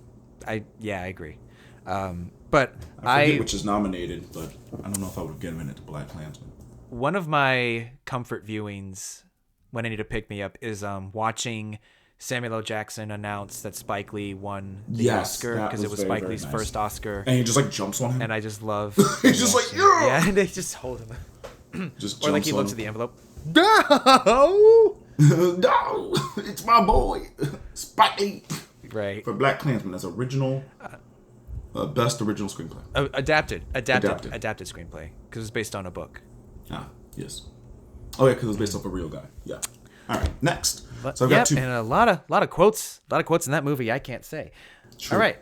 I agree. But I forget which is nominated, but I don't know if I would have given it to Black Klansman. One of my comfort viewings when I need to pick me up is watching Samuel L. Jackson announce that Spike Lee won the Oscar because it was Spike Lee's first Oscar. And he just like jumps on him. And I just love he's just like, yeah, and they just hold him. Just or like he looks him. at the envelope. No, no, it's my boy, Spike Lee. Right. For Black Klansman, that's original, best original screenplay. Adapted screenplay because it's based on a book. Ah, yes. Oh yeah, because it was based off a real guy. Yeah. All right, next. So I've got 2. And a lot of quotes in that movie. I can't say. True. All right.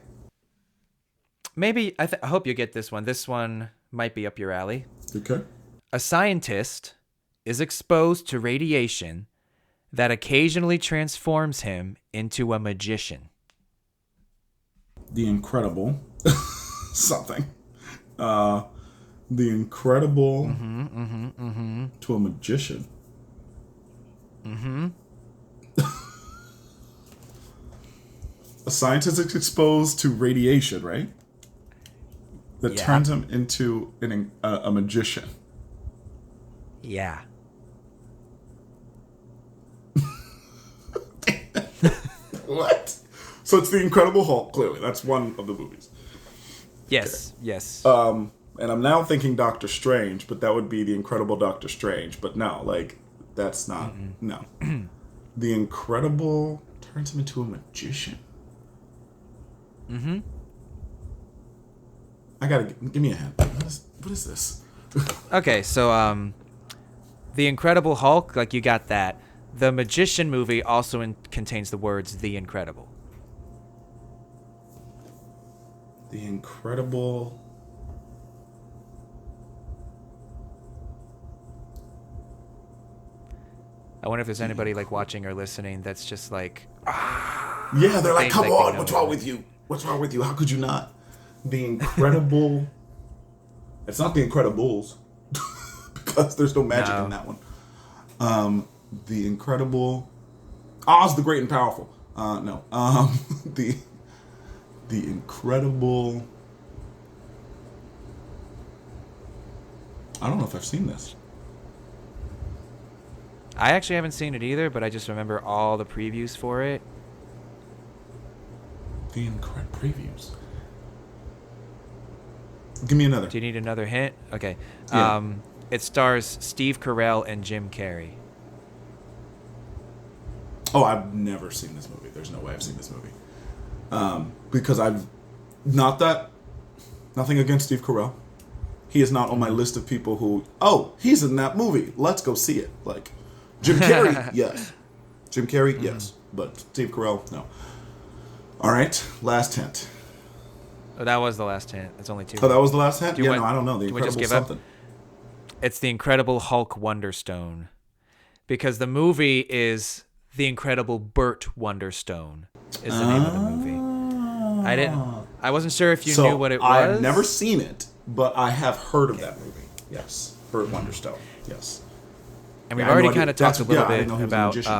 Maybe I hope you get this one. This one might be up your alley. Okay. A scientist is exposed to radiation that occasionally transforms him into a magician. The Incredible something. The Incredible to a magician. A scientist is exposed to radiation, right? That turns him into a magician. Yeah. What? So it's The Incredible Hulk, clearly. That's one of the movies. Yes, okay. Yes. And I'm now thinking Doctor Strange, but that would be the Incredible Doctor Strange. But no, like, that's not. No. The Incredible turns him into a magician. Mm-hmm. I gotta give me a hint. What is this? Okay, so the Incredible Hulk, like you got that. The Magician movie also contains the words "The Incredible." The Incredible. I wonder if there's anybody like watching or listening that's just like, Yeah, they're like, come on, what's wrong with you? What's wrong with you? How could you not? The Incredible. It's not The Incredibles because there's no magic in that one. The Incredible. Oz the Great and Powerful. No. The Incredible. I don't know if I've seen this. I actually haven't seen it either, but I just remember all the previews for it. The Incredible previews. Give me another. Do you need another hint? Okay. Yeah. It stars Steve Carell and Jim Carrey. Oh, I've never seen this movie. There's no way I've seen this movie. Because nothing against Steve Carell. He is not on my list of people who, he's in that movie. Let's go see it. Like, Jim Carrey, yes. Jim Carrey, yes. But Steve Carell, no. All right, last hint. Oh, that was the last hint. It's only two. Oh, that was the last hint? No, I don't know. The Incredible something. It's the Incredible Hulk Wonderstone. Because the movie is The Incredible Burt Wonderstone is the name of the movie. I wasn't sure if you knew what it was. I've never seen it, but I have heard of that movie. Yes. Burt Wonderstone. Yes. And we've already kind of talked a little bit about because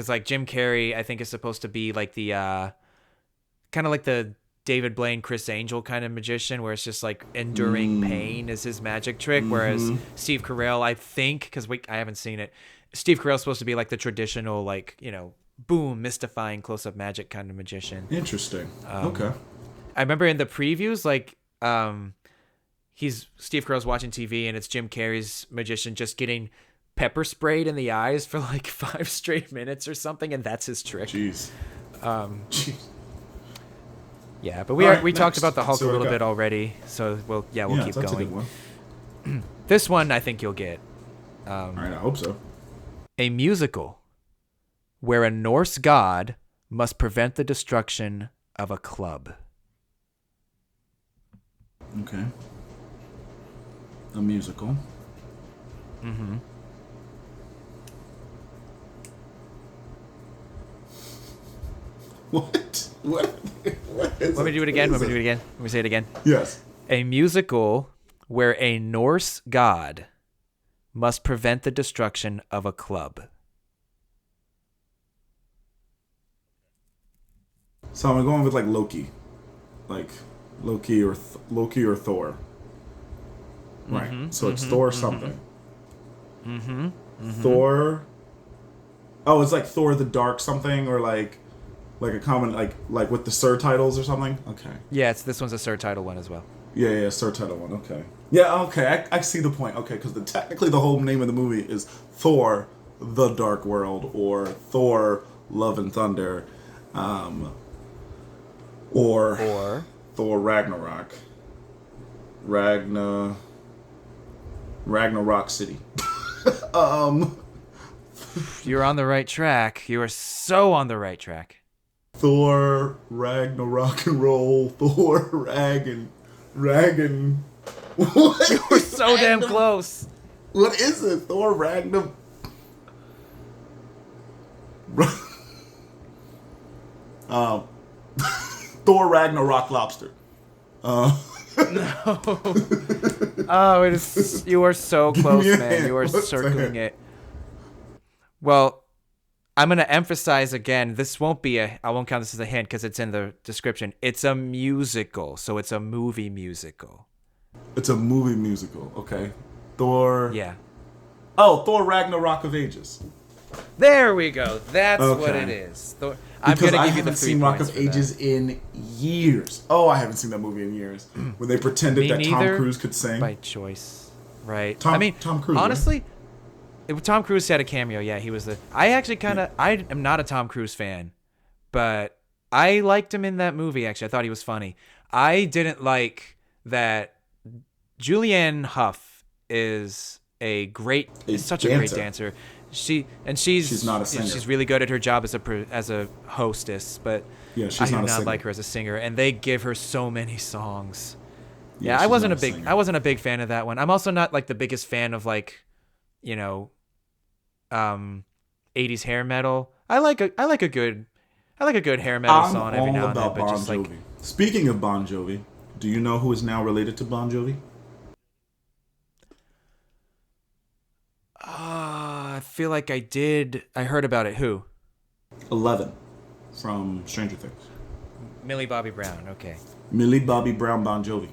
like Jim Carrey I think is supposed to be like the kind of like the David Blaine, Chris Angel kind of magician, where it's just like enduring pain is his magic trick. Whereas Steve Carell, I think, because I haven't seen it, Steve Carell's supposed to be like the traditional, like, you know, boom, mystifying close-up magic kind of magician. Interesting. Okay. I remember in the previews, like, Steve Carell's watching TV and it's Jim Carrey's magician just getting pepper sprayed in the eyes for like 5 straight minutes or something, and that's his trick. Jeez. Jeez. Yeah, but we talked about the Hulk a little bit already, so we'll keep going. A good one. This one I think you'll get. All right, I hope so. A musical where a Norse god must prevent the destruction of a club. Okay. A musical. Mm-hmm. What? What is Let me do it again. Let me say it again. Yes. A musical where a Norse god must prevent the destruction of a club. So I'm going with like Loki. Like Loki or Thor. Right. So it's Thor something. Thor. Oh, it's like Thor the Dark something, or like a common like with the Sir titles or something. Okay. Yeah, this one's a Sir title one as well. Yeah, Sir title one. Okay. Yeah, okay. I see the point. Okay, because technically the whole name of the movie is Thor: The Dark World, or Thor: Love and Thunder, or Thor Ragnarok. Ragnarok City. You're on the right track. You are so on the right track. Thor Ragnarok and roll. Thor Ragan. What? You were so damn close. What is it? Thor Ragnar. Thor Ragnarok Lobster. No. Oh, it is. You are so close, man. You are circling it. Well, I'm going to emphasize again, this won't be I won't count this as a hint because it's in the description. It's a musical, so it's a movie musical. It's a movie musical, okay. Thor. Yeah. Oh, Thor Ragnarok of Ages. There we go. That's what Okay. it is. I'm Because gonna I give you the haven't 3 seen Rock points of for that. Ages in years. Oh, I haven't seen that movie in years. When they pretended Me that Tom neither, Cruise could sing. by choice, right? Tom I mean, Cruise, right? honestly, Tom Cruise had a cameo. Yeah, he was the. I actually kind Yeah. of. I am not a Tom Cruise fan, but I liked him in that movie. Actually, I thought he was funny. I didn't like that. Julianne Hough A is such a great dancer. dancer. She's not a singer. She's really good at her job as a hostess, but Yeah, I she's do not a not singer. like her as a singer. And they give her so many songs. Yeah, Yeah, she's not a singer. I wasn't a big fan of that one. I'm also not like the biggest fan of like, you know, 80s hair metal. I like a good hair metal I'm song every all now and then, about but Bon just like Jovi. Speaking of Bon Jovi, do you know who is now related to Bon Jovi? I feel like I did. I heard about it. Who? 11 from Stranger Things. Millie Bobby Brown. Okay. Millie Bobby Brown Bon Jovi.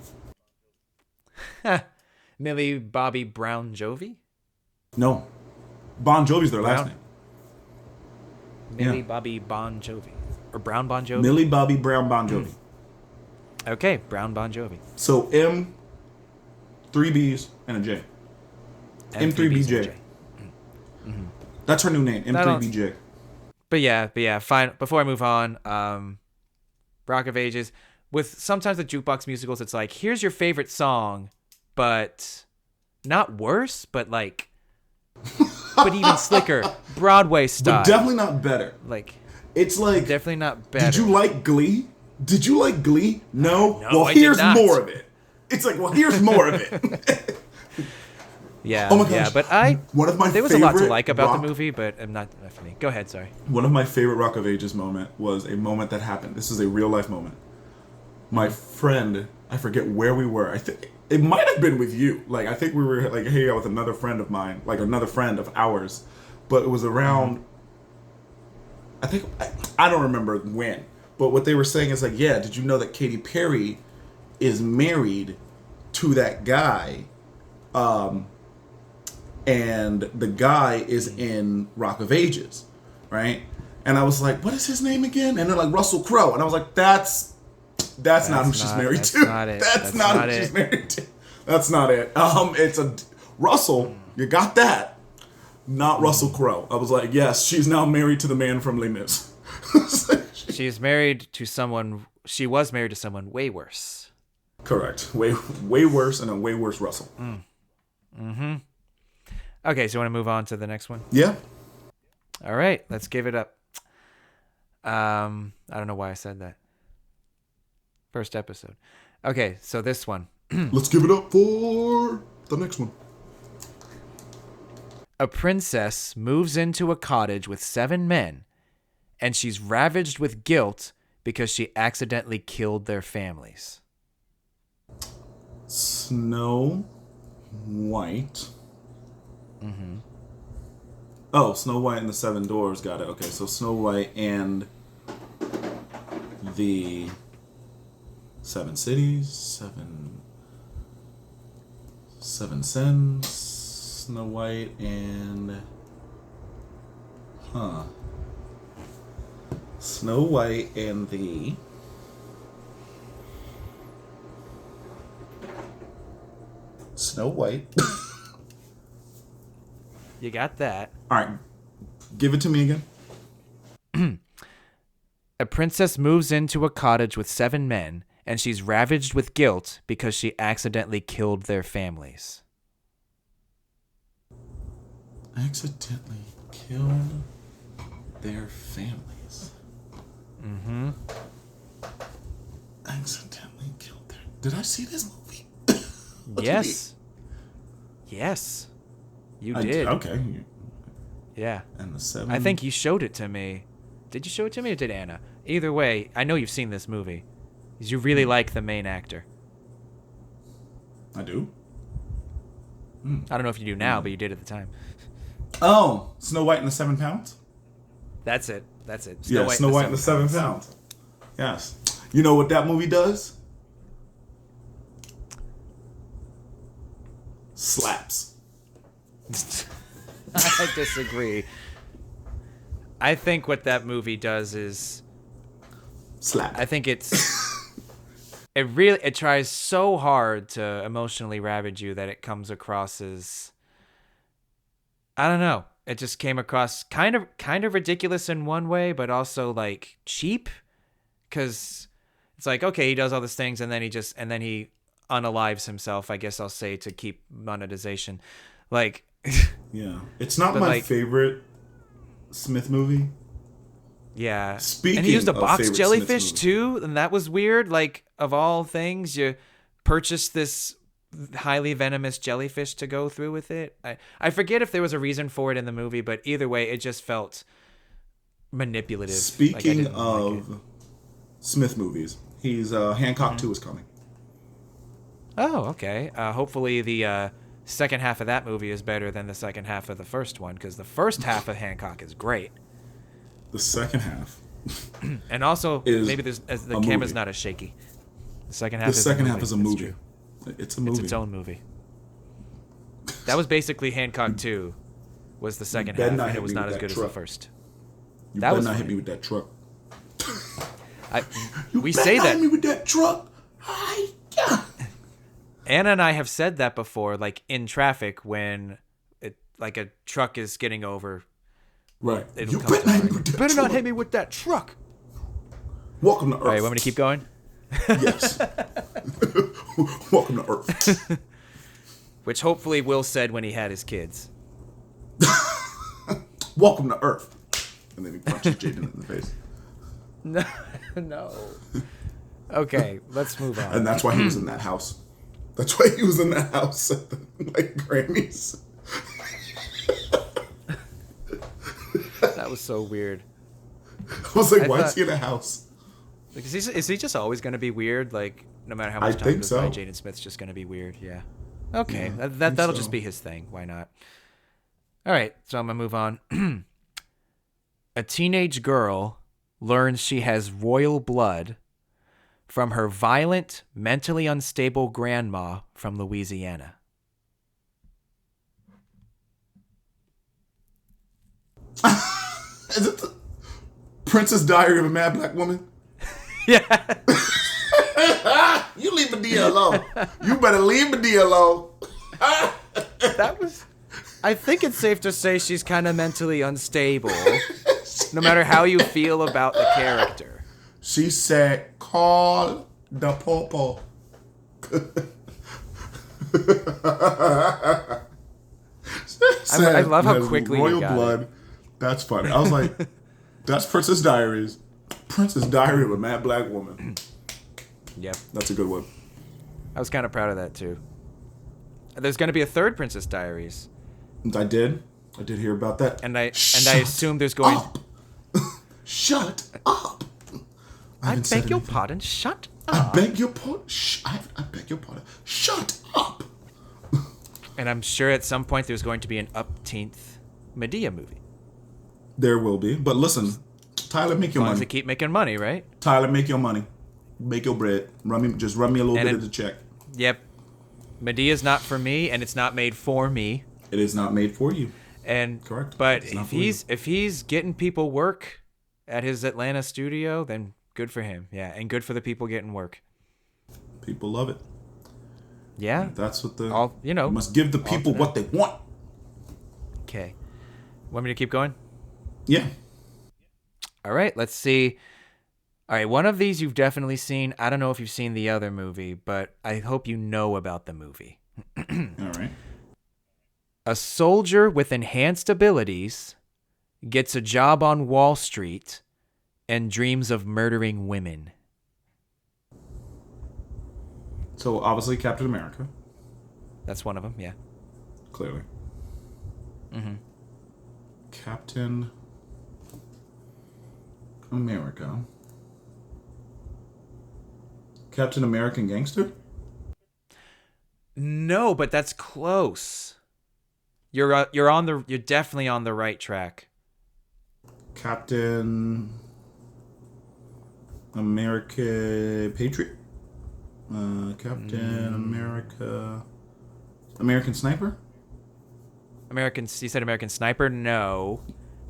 Millie Bobby Brown Jovi? No. Bon Jovi's their last Brown? name. Millie Yeah. Bobby Bon Jovi. Or Brown Bon Jovi? Millie Bobby Brown Bon Jovi. Okay, Brown Bon Jovi. So M, 3 B's, and a J. M3BJ. That's her new name, M3BJ. But yeah, fine. Before I move on, Rock of Ages. With sometimes the jukebox musicals, it's like, here's your favorite song, but not worse, but like, but even slicker, Broadway style. But definitely not better. Like, It's like, definitely not better. did you like Glee? Did you like Glee? No? No, Well, I did here's not. more of it. It's like, well, here's more of it. Yeah, Oh my gosh. yeah, but One of my there was a lot to favorite like about rock- the movie, but not for me. Go ahead, sorry. One of my favorite Rock of Ages moment was a moment that happened. This is a real life moment. My friend, I forget where we were. I think it might have been with you. Like, I think we were like hanging out with another friend of mine, like another friend of ours. But it was around. I don't remember when. But what they were saying is like, yeah, did you know that Katy Perry is married to that guy? And the guy is in Rock of Ages, right? And I was like, what is his name again? And they're like, Russell Crowe. And I was like, that's not who she's married to. That's not who she's married to. That's not it. It's a Russell. You got that? Not Russell Crowe. I was like, yes, she's now married to the man from Les Mis. She's married to someone. She was married to someone way worse. Correct. Way worse, and a way worse Russell. Okay, so you want to move on to the next one? Yeah. All right, let's give it up. I don't know why I said that. First episode. Okay, so this one. Let's give it up for the next one. A princess moves into a cottage with 7 men, and she's ravaged with guilt because she accidentally killed their families. Snow White. Oh, Snow White and the Seven Dwarfs. Got it. Okay, so Snow White and the 7 cities, seven sins. Snow White and Snow White and the Snow White. You got that. All right, give it to me again. A princess moves into a cottage with 7 men, and she's ravaged with guilt because she accidentally killed their families. Accidentally killed their families. Accidentally killed their. Did I see this movie? Yes. Yes. You did. Okay. Yeah. And the 7. I think you showed it to me. Did you show it to me or did Anna? Either way, I know you've seen this movie. 'Cause you really like the main actor. I do. I don't know if you do now, but you did at the time. Oh, Snow White and the 7 Pounds. That's it. That's it. Snow White and the 7 Pounds. Yes. You know what that movie does? Slaps. I disagree. I think what that movie does is, Slap. I think it tries so hard to emotionally ravage you that it comes across as, I don't know. It just came across kind of ridiculous in one way, but also like cheap, because it's like, okay, he does all these things and then he unalives himself, I guess I'll say, to keep monetization. Like, Yeah, it's not but my like, favorite Smith movie. yeah. Speaking And he used a of box favorite jellyfish Smith too, and that was weird. Like, of all things, you purchased this highly venomous jellyfish to go through with it. I forget if there was a reason for it in the movie, but either way, it just felt manipulative. Like, I Speaking didn't like it. of Smith movies, he's Hancock 2 is coming. Oh, okay. Hopefully the second half of that movie is better than the second half of the first one, because the first half of Hancock is great. The second half And also, is maybe the a camera's movie. not as shaky. The second half The is second a movie. half is a That's movie. true. It's a movie. It's its own movie. That was basically Hancock 2 was the second better half, not and hit it was me not with as that good truck. as the first. You That better was not hit funny. me with that truck. We better say not that. hit me with that truck. Hi-ya. Anna and I have said that before, like in traffic when like a truck is getting over. Right. It'll You come better to not hit mind. me with that Better truck. not hit me with that truck. Welcome to Earth. All right, want me to keep going? Yes. Welcome to Earth. Which hopefully Will said when he had his kids. Welcome to Earth. And then he punches Jaden in the face. No, no. Okay, let's move on. And that's why he was in that house. That's why he was in that house at the like Grammys. That was so weird. I was like, I why is thought- he in a house? Like, is he just always going to be weird? Like, no matter how I much time think goes so. by, Jaden Smith's just going to be weird. Yeah. Okay, Yeah, I that'll think so. just be his thing. Why not? All right, so I'm gonna move on. A teenage girl learns she has royal blood from her violent, mentally unstable grandma from Louisiana. Is it the Princess Diary of a Mad Black Woman? Yeah. You leave Medea alone. You better leave Medea alone. That was. I think it's safe to say she's kind of mentally unstable, no matter how you feel about the character. She said, call the popo. I love how Has quickly you royal got blood. That's funny. I was like, that's Princess Diaries. Princess Diary of a Mad Black Woman. Yep. That's a good one. I was kind of proud of that, too. There's going to be a third Princess Diaries. I did hear about that. And I Shut assume there's going... up. Shut up. I haven't said beg your anything. pardon. Shut I up. beg your pardon. I beg your pardon. Shut up. And I'm sure at some point there's going to be an upteenth Medea movie. There will be. But listen, Tyler, make your As long as money. they keep making money, right? Tyler, make your money. Make your bread. Just run me a little And bit it- of the check. Yep. Medea's not for me, and it's not made for me. It is not made for you. And Correct. But It's not if for you. if he's getting people work at his Atlanta studio, then good for him. Yeah, and good for the people getting work. People love it. Yeah. That's what the All you know. you must give the people what they want. Okay. Want me to keep going? Yeah. All right, let's see. All right, one of these you've definitely seen. I don't know if you've seen the other movie, but I hope you know about the movie. All right. A soldier with enhanced abilities gets a job on Wall Street and dreams of murdering women. So obviously Captain America, That's one of them, yeah. clearly. Mm-hmm. Captain America. Captain American Gangster? No, but that's close. You're definitely on the right track. Captain America Patriot? Captain America American Sniper? You said American Sniper? No.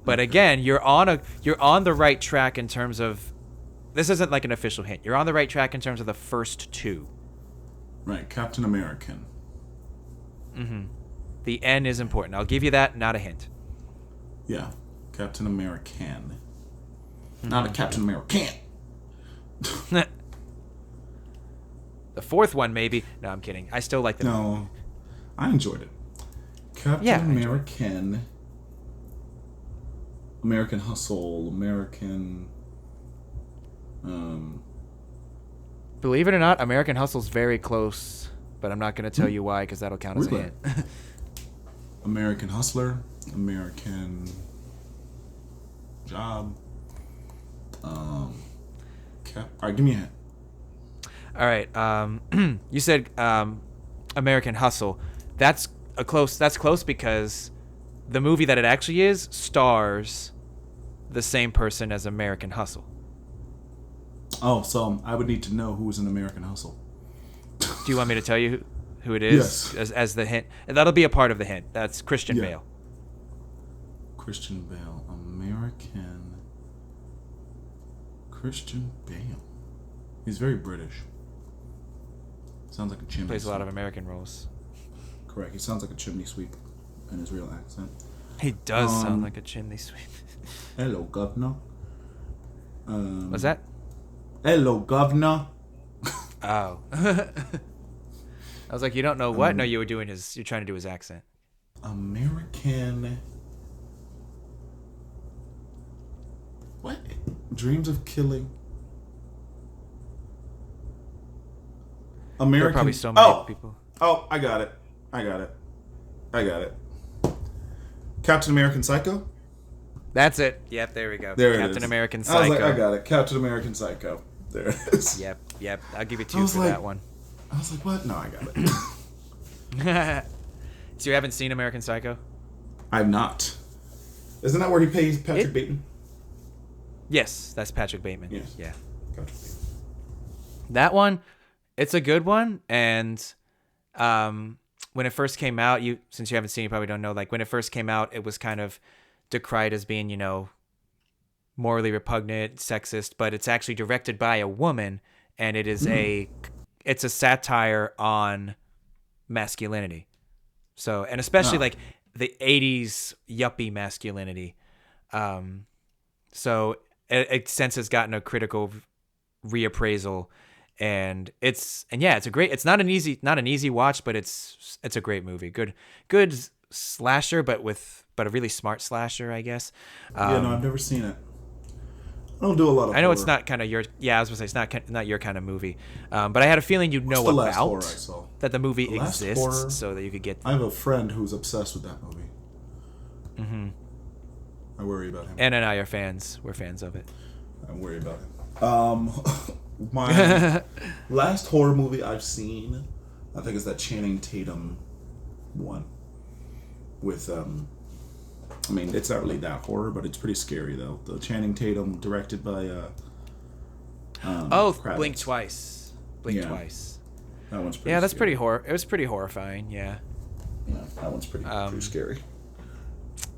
But again, you're on the right track in terms of, this isn't like an official hint. You're on the right track in terms of the first two. Right, Captain American. The N is important. I'll give you that, not a hint. Yeah, Captain American. Not a Captain American. The fourth one, maybe. No, I'm kidding. I still like the movie. No, I enjoyed it. Captain American. American Hustle. American. Believe it or not, American Hustle's very close, but I'm not going to tell you why because that'll count as a hint. American Hustler. American Job. All right, give me a hint. All right. You said American Hustle. That's close because the movie that it actually is stars the same person as American Hustle. Oh, so I would need to know who was in American Hustle. Do you want me to tell you who it is? Yes. As the hint? That'll be a part of the hint. That's Christian Bale. Christian Bale. American. Christian Bale. He's very British. Sounds like a chimney Plays sweep. a lot of American roles. Correct. He sounds like a chimney sweep in his real accent. He does sound like a chimney sweep. Hello, governor. What's that? Hello, governor. Oh. I was like, you don't know what? No, you're trying to do his accent. American. What? Dreams of Killing. American. There are probably so many people. Oh, I got it. Captain American Psycho? That's it. Yep, there we go. There it is. Captain American Psycho. I was like, I got it. Captain American Psycho. There it is. Yep. I'll give you 2 for that one. I was like, what? No, I got it. So you haven't seen American Psycho? I've not. Isn't that where he pays Patrick Bateman? Yes, that's Patrick Bateman. Yes. Yeah. Patrick Bateman. That one, it's a good one, and when it first came out, since you haven't seen it, you probably don't know, like when it first came out, it was kind of decried as being, morally repugnant, sexist, but it's actually directed by a woman, and it is it's a satire on masculinity. So, and especially like the 80s yuppie masculinity. So it since has gotten a critical reappraisal, and it's not an easy watch, but it's a great movie. Good slasher, but a really smart slasher, I guess. No, I've never seen it. I don't do a lot of I know horror. It's not kind of your... Yeah, I was going to say, it's not your kind of movie. But I had a feeling you'd know What's the last horror I saw? that the movie last exists horror, so that you could get... I have a friend who's obsessed with that movie. Mm-hmm. I worry about him. Anna and I are fans. We're fans of it. I worry about him. My last horror movie I've seen, I think, is that Channing Tatum one. With, I mean, it's not really that horror, but it's pretty scary, though. The Channing Tatum, directed by, Kravitz. Blink Twice. Blink Yeah. Twice. That one's pretty Yeah, that's scary. it was pretty horrifying, yeah. Yeah, that one's pretty scary.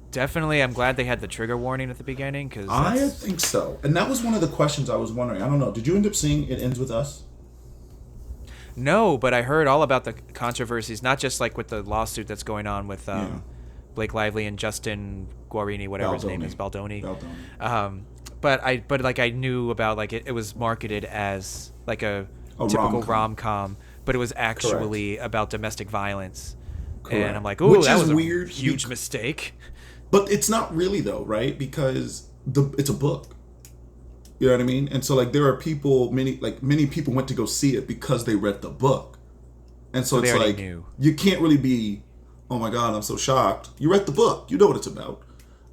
Definitely, I'm glad they had the trigger warning at the beginning, because I think so. And that was one of the questions I was wondering. I don't know. Did you end up seeing It Ends With Us? No, but I heard all about the controversies, not just like with the lawsuit that's going on with Blake Lively and Justin Guarini, whatever his name is, Baldoni. But I knew about, like, it was marketed as like a typical rom-com, but it was actually about domestic violence. Correct. And I'm like, ooh, that was a weird, huge mistake. But it's not really, though, right? Because it's a book. You know what I mean? And so, like, there are people, many people went to go see it because they read the book. And so it's like, you can't really be, oh my God, I'm so shocked. You read the book. You know what it's about.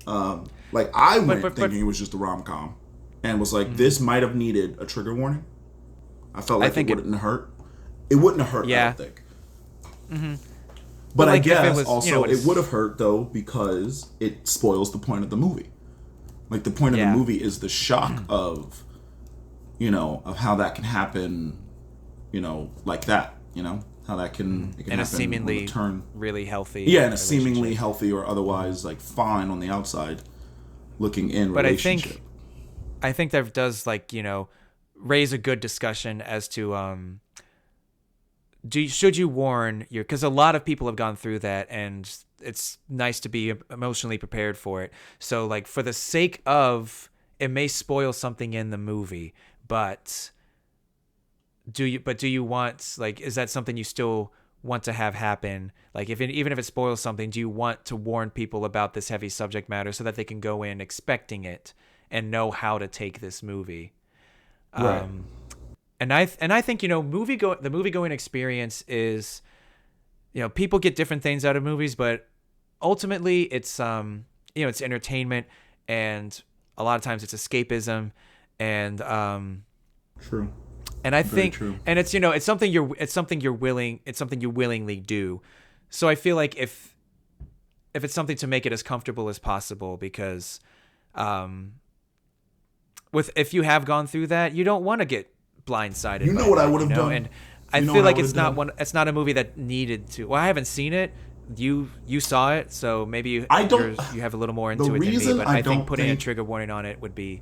Like, I went thinking it was just a rom-com and was like, this might have needed a trigger warning. I felt like it wouldn't hurt. It wouldn't have hurt, I don't think. Mm-hmm. But like, I guess also it would have hurt, though, because it spoils the point of the movie. Like, the point of the movie is the shock of, of how that can happen, like that, how that can, it can happen a seemingly turn really healthy. Yeah, in a seemingly healthy or otherwise, like, fine on the outside looking in But relationship. I think that does like, raise a good discussion as to should you warn your, because a lot of people have gone through that, and it's nice to be emotionally prepared for it. So like for the sake of, it may spoil something in the movie, but do you want, like, is that something you still want to have happen? Like even if it spoils something, do you want to warn people about this heavy subject matter so that they can go in expecting it and know how to take this movie? Right. And I think the movie going experience is, people get different things out of movies, but ultimately it's it's entertainment, and a lot of times it's escapism, and True. and I Very think, true. and it's something you willingly do. So I feel like if it's something to make it as comfortable as possible, because if you have gone through that, you don't want to get blindsided. You know by what I that, would have done? And I You know feel what I like would it's have not done? it's not a movie that needed to. Well, I haven't seen it. You saw it, so maybe you I don't. you have a little more The into it than me. reason But I I think don't putting a think trigger warning on it would be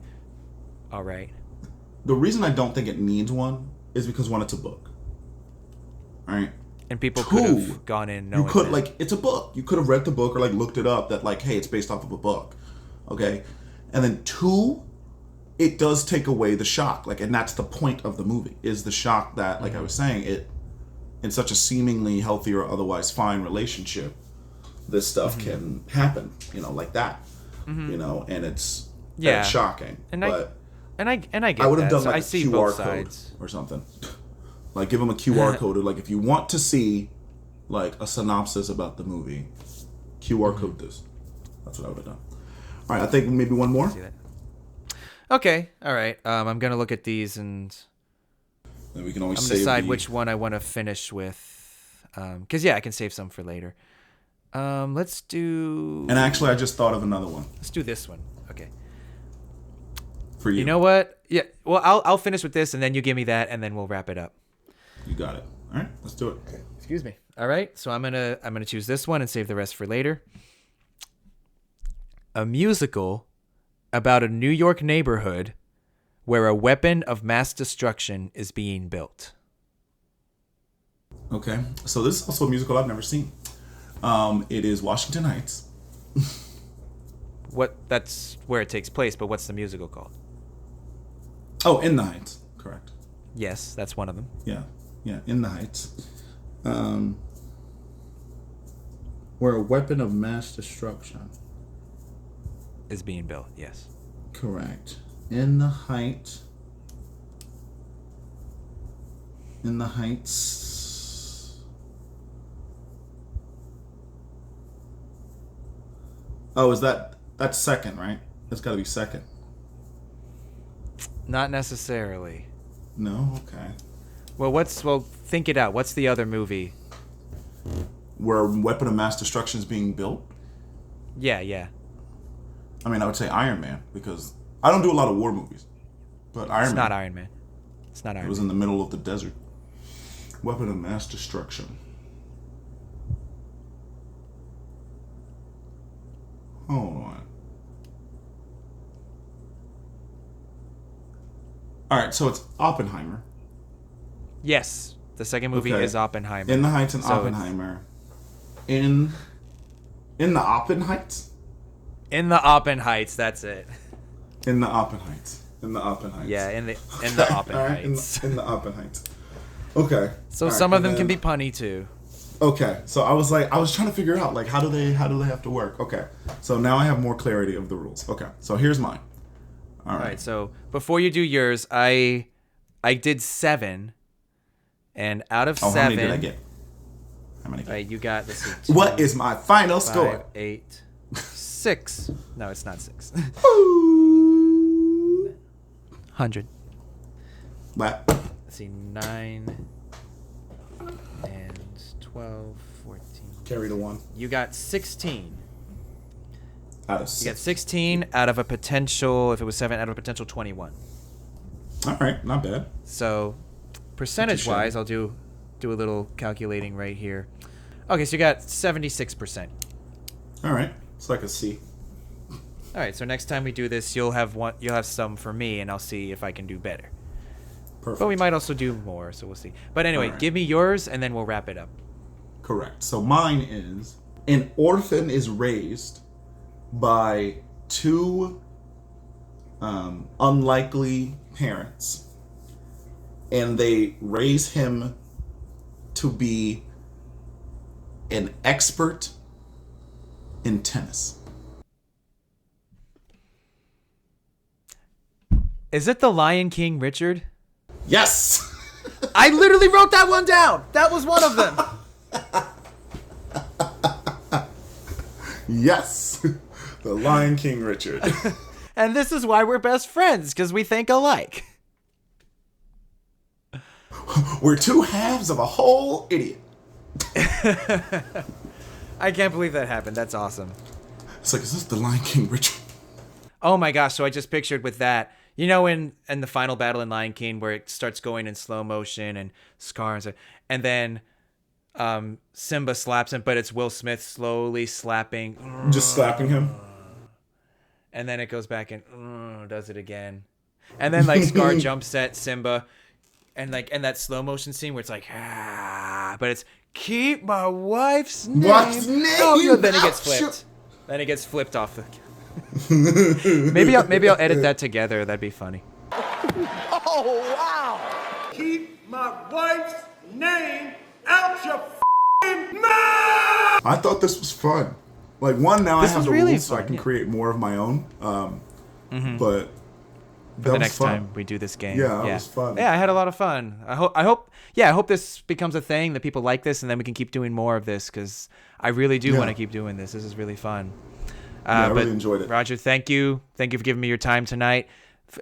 all right. the reason I don't think it needs one is because one, it's a book. Right. And people Two, could have gone in knowing you could that. like it's a book. You could have read the book or like looked it up that like, hey, it's based off of a book. Okay. And then two, it does take away the shock. Like, and that's the point of the movie, is the shock that, like I was saying, it in such a seemingly healthy or otherwise fine relationship, this stuff can happen, like that. And it's shocking. And but I get I would have that. done So like I a see QR both code sides. or something. Like give them a QR code, or like if you want to see like a synopsis about the movie, QR code this. That's what I would have done. All right, I think maybe one more. See that. Okay, all right. I'm gonna look at these and Then we can always I'm gonna save decide which one I want to finish with. Because I can save some for later. Let's do. And actually, I just thought of another one Let's do this one. Okay. for you. You know what? Yeah. Well, I'll finish with this, and then you give me that, and then we'll wrap it up. You got it. All right, let's do it. Excuse me. All right. So I'm gonna choose this one and save the rest for later. A musical about a New York neighborhood where a weapon of mass destruction is being built. Okay, so this is also a musical I've never seen. It is Washington Heights. That's where it takes place, but what's the musical called? Oh, In the Heights. Correct. Yes, that's one of them. Yeah, In the Heights. Where a weapon of mass destruction. Is being built, yes. Correct. In the Heights. In the Heights. Oh, that's second, right? That's got to be second. Not necessarily. No, okay. Well, think it out. What's the other movie? Where a weapon of mass destruction is being built. Yeah. I mean, I would say Iron Man, because I don't do a lot of war movies, but Iron It's Man. not Iron Man. It's not Iron It was Man. in the middle of the desert. Weapon of mass destruction. Hold on. All right, so it's Oppenheimer. Yes, the second movie Okay. is Oppenheimer. In the Heights and So it's- Oppenheimer. In the Oppen Heights? In the Oppen Heights, that's it. In the Oppen Heights. In the Oppen Heights. Yeah, in the Oppen All right, Heights. in the Oppen Heights. Okay. So All right, some of and them can then- be punny too. Okay, so I was trying to figure out like how do they have to work? Okay, so now I have more clarity of the rules. Okay, so here's mine. All All right, so before you do yours, I did 7, and out of Oh, 7, how many did I get? How many? All right, you got, let's see, What is my final 5, score? 8, 6. No, it's not 6. 100. What? Let's see, 9 and 12, 14. Carry the one You got 16. out of You got 6. 16 out of a potential, if it was 7, out of a potential 21. All right, not bad. So, percentage-wise, I'll do a little calculating right here. Okay, so you got 76%. All right, it's like a C. All right, so next time we do this, you'll have some for me, and I'll see if I can do better. Perfect. But we might also do more, so we'll see. But anyway, give me yours, and then we'll wrap it up. Correct. So mine is: an orphan is raised by two unlikely parents, and they raise him to be an expert in tennis. Is it the Lion King Richard? Yes! I literally wrote that one down. That was one of them. Yes! The Lion King Richard. And this is why we're best friends, because we think alike. We're two halves of a whole idiot. I can't believe that happened. That's awesome. It's like, is this the Lion King Richard? Oh my gosh, so I just pictured with that, you know, in the final battle in Lion King where it starts going in slow motion and Scar and then Simba slaps him, but it's Will Smith slowly slapping. Just slapping him? And then it goes back and does it again. And then like Scar jumps at Simba and like in that slow motion scene where it's like, but it's keep my wife's name. Wife's name? Oh, yeah, then it gets flipped. Then it gets flipped off the... maybe I'll edit that together. That'd be funny. Oh, wow! Keep my wife's name out your f***ing mouth! I thought this was fun. Like, one, now This I have was the really rules so I fun, can yeah. create more of my own. But For the next time we do this game. Yeah, it was fun. Yeah, I had a lot of fun. I hope this becomes a thing, that people like this, and then we can keep doing more of this, because I really do want to keep doing this. This is really fun. I really enjoyed it. Roger, thank you. Thank you for giving me your time tynite.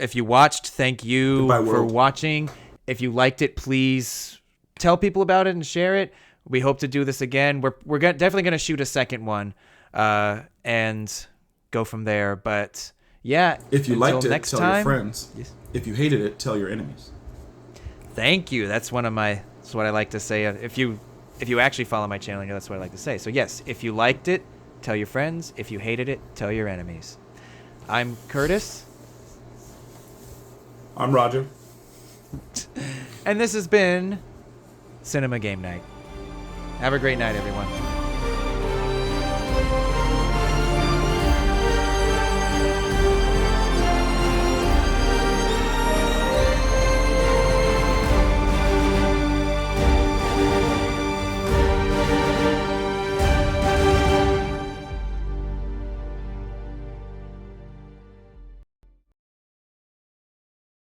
If you watched, thank you Goodbye, for world. watching. If you liked it, please tell people about it and share it. We hope to do this again. We're definitely going to shoot a second one and go from there. But yeah, If you until liked it, next tell time, your friends. Yes. If you hated it, tell your enemies. Thank you. That's what I like to say. If you actually follow my channel, that's what I like to say. So yes, if you liked it, tell your friends. If you hated it, tell your enemies. I'm Curtis. I'm Roger. And this has been Cinema Game Night. Have a great night, everyone.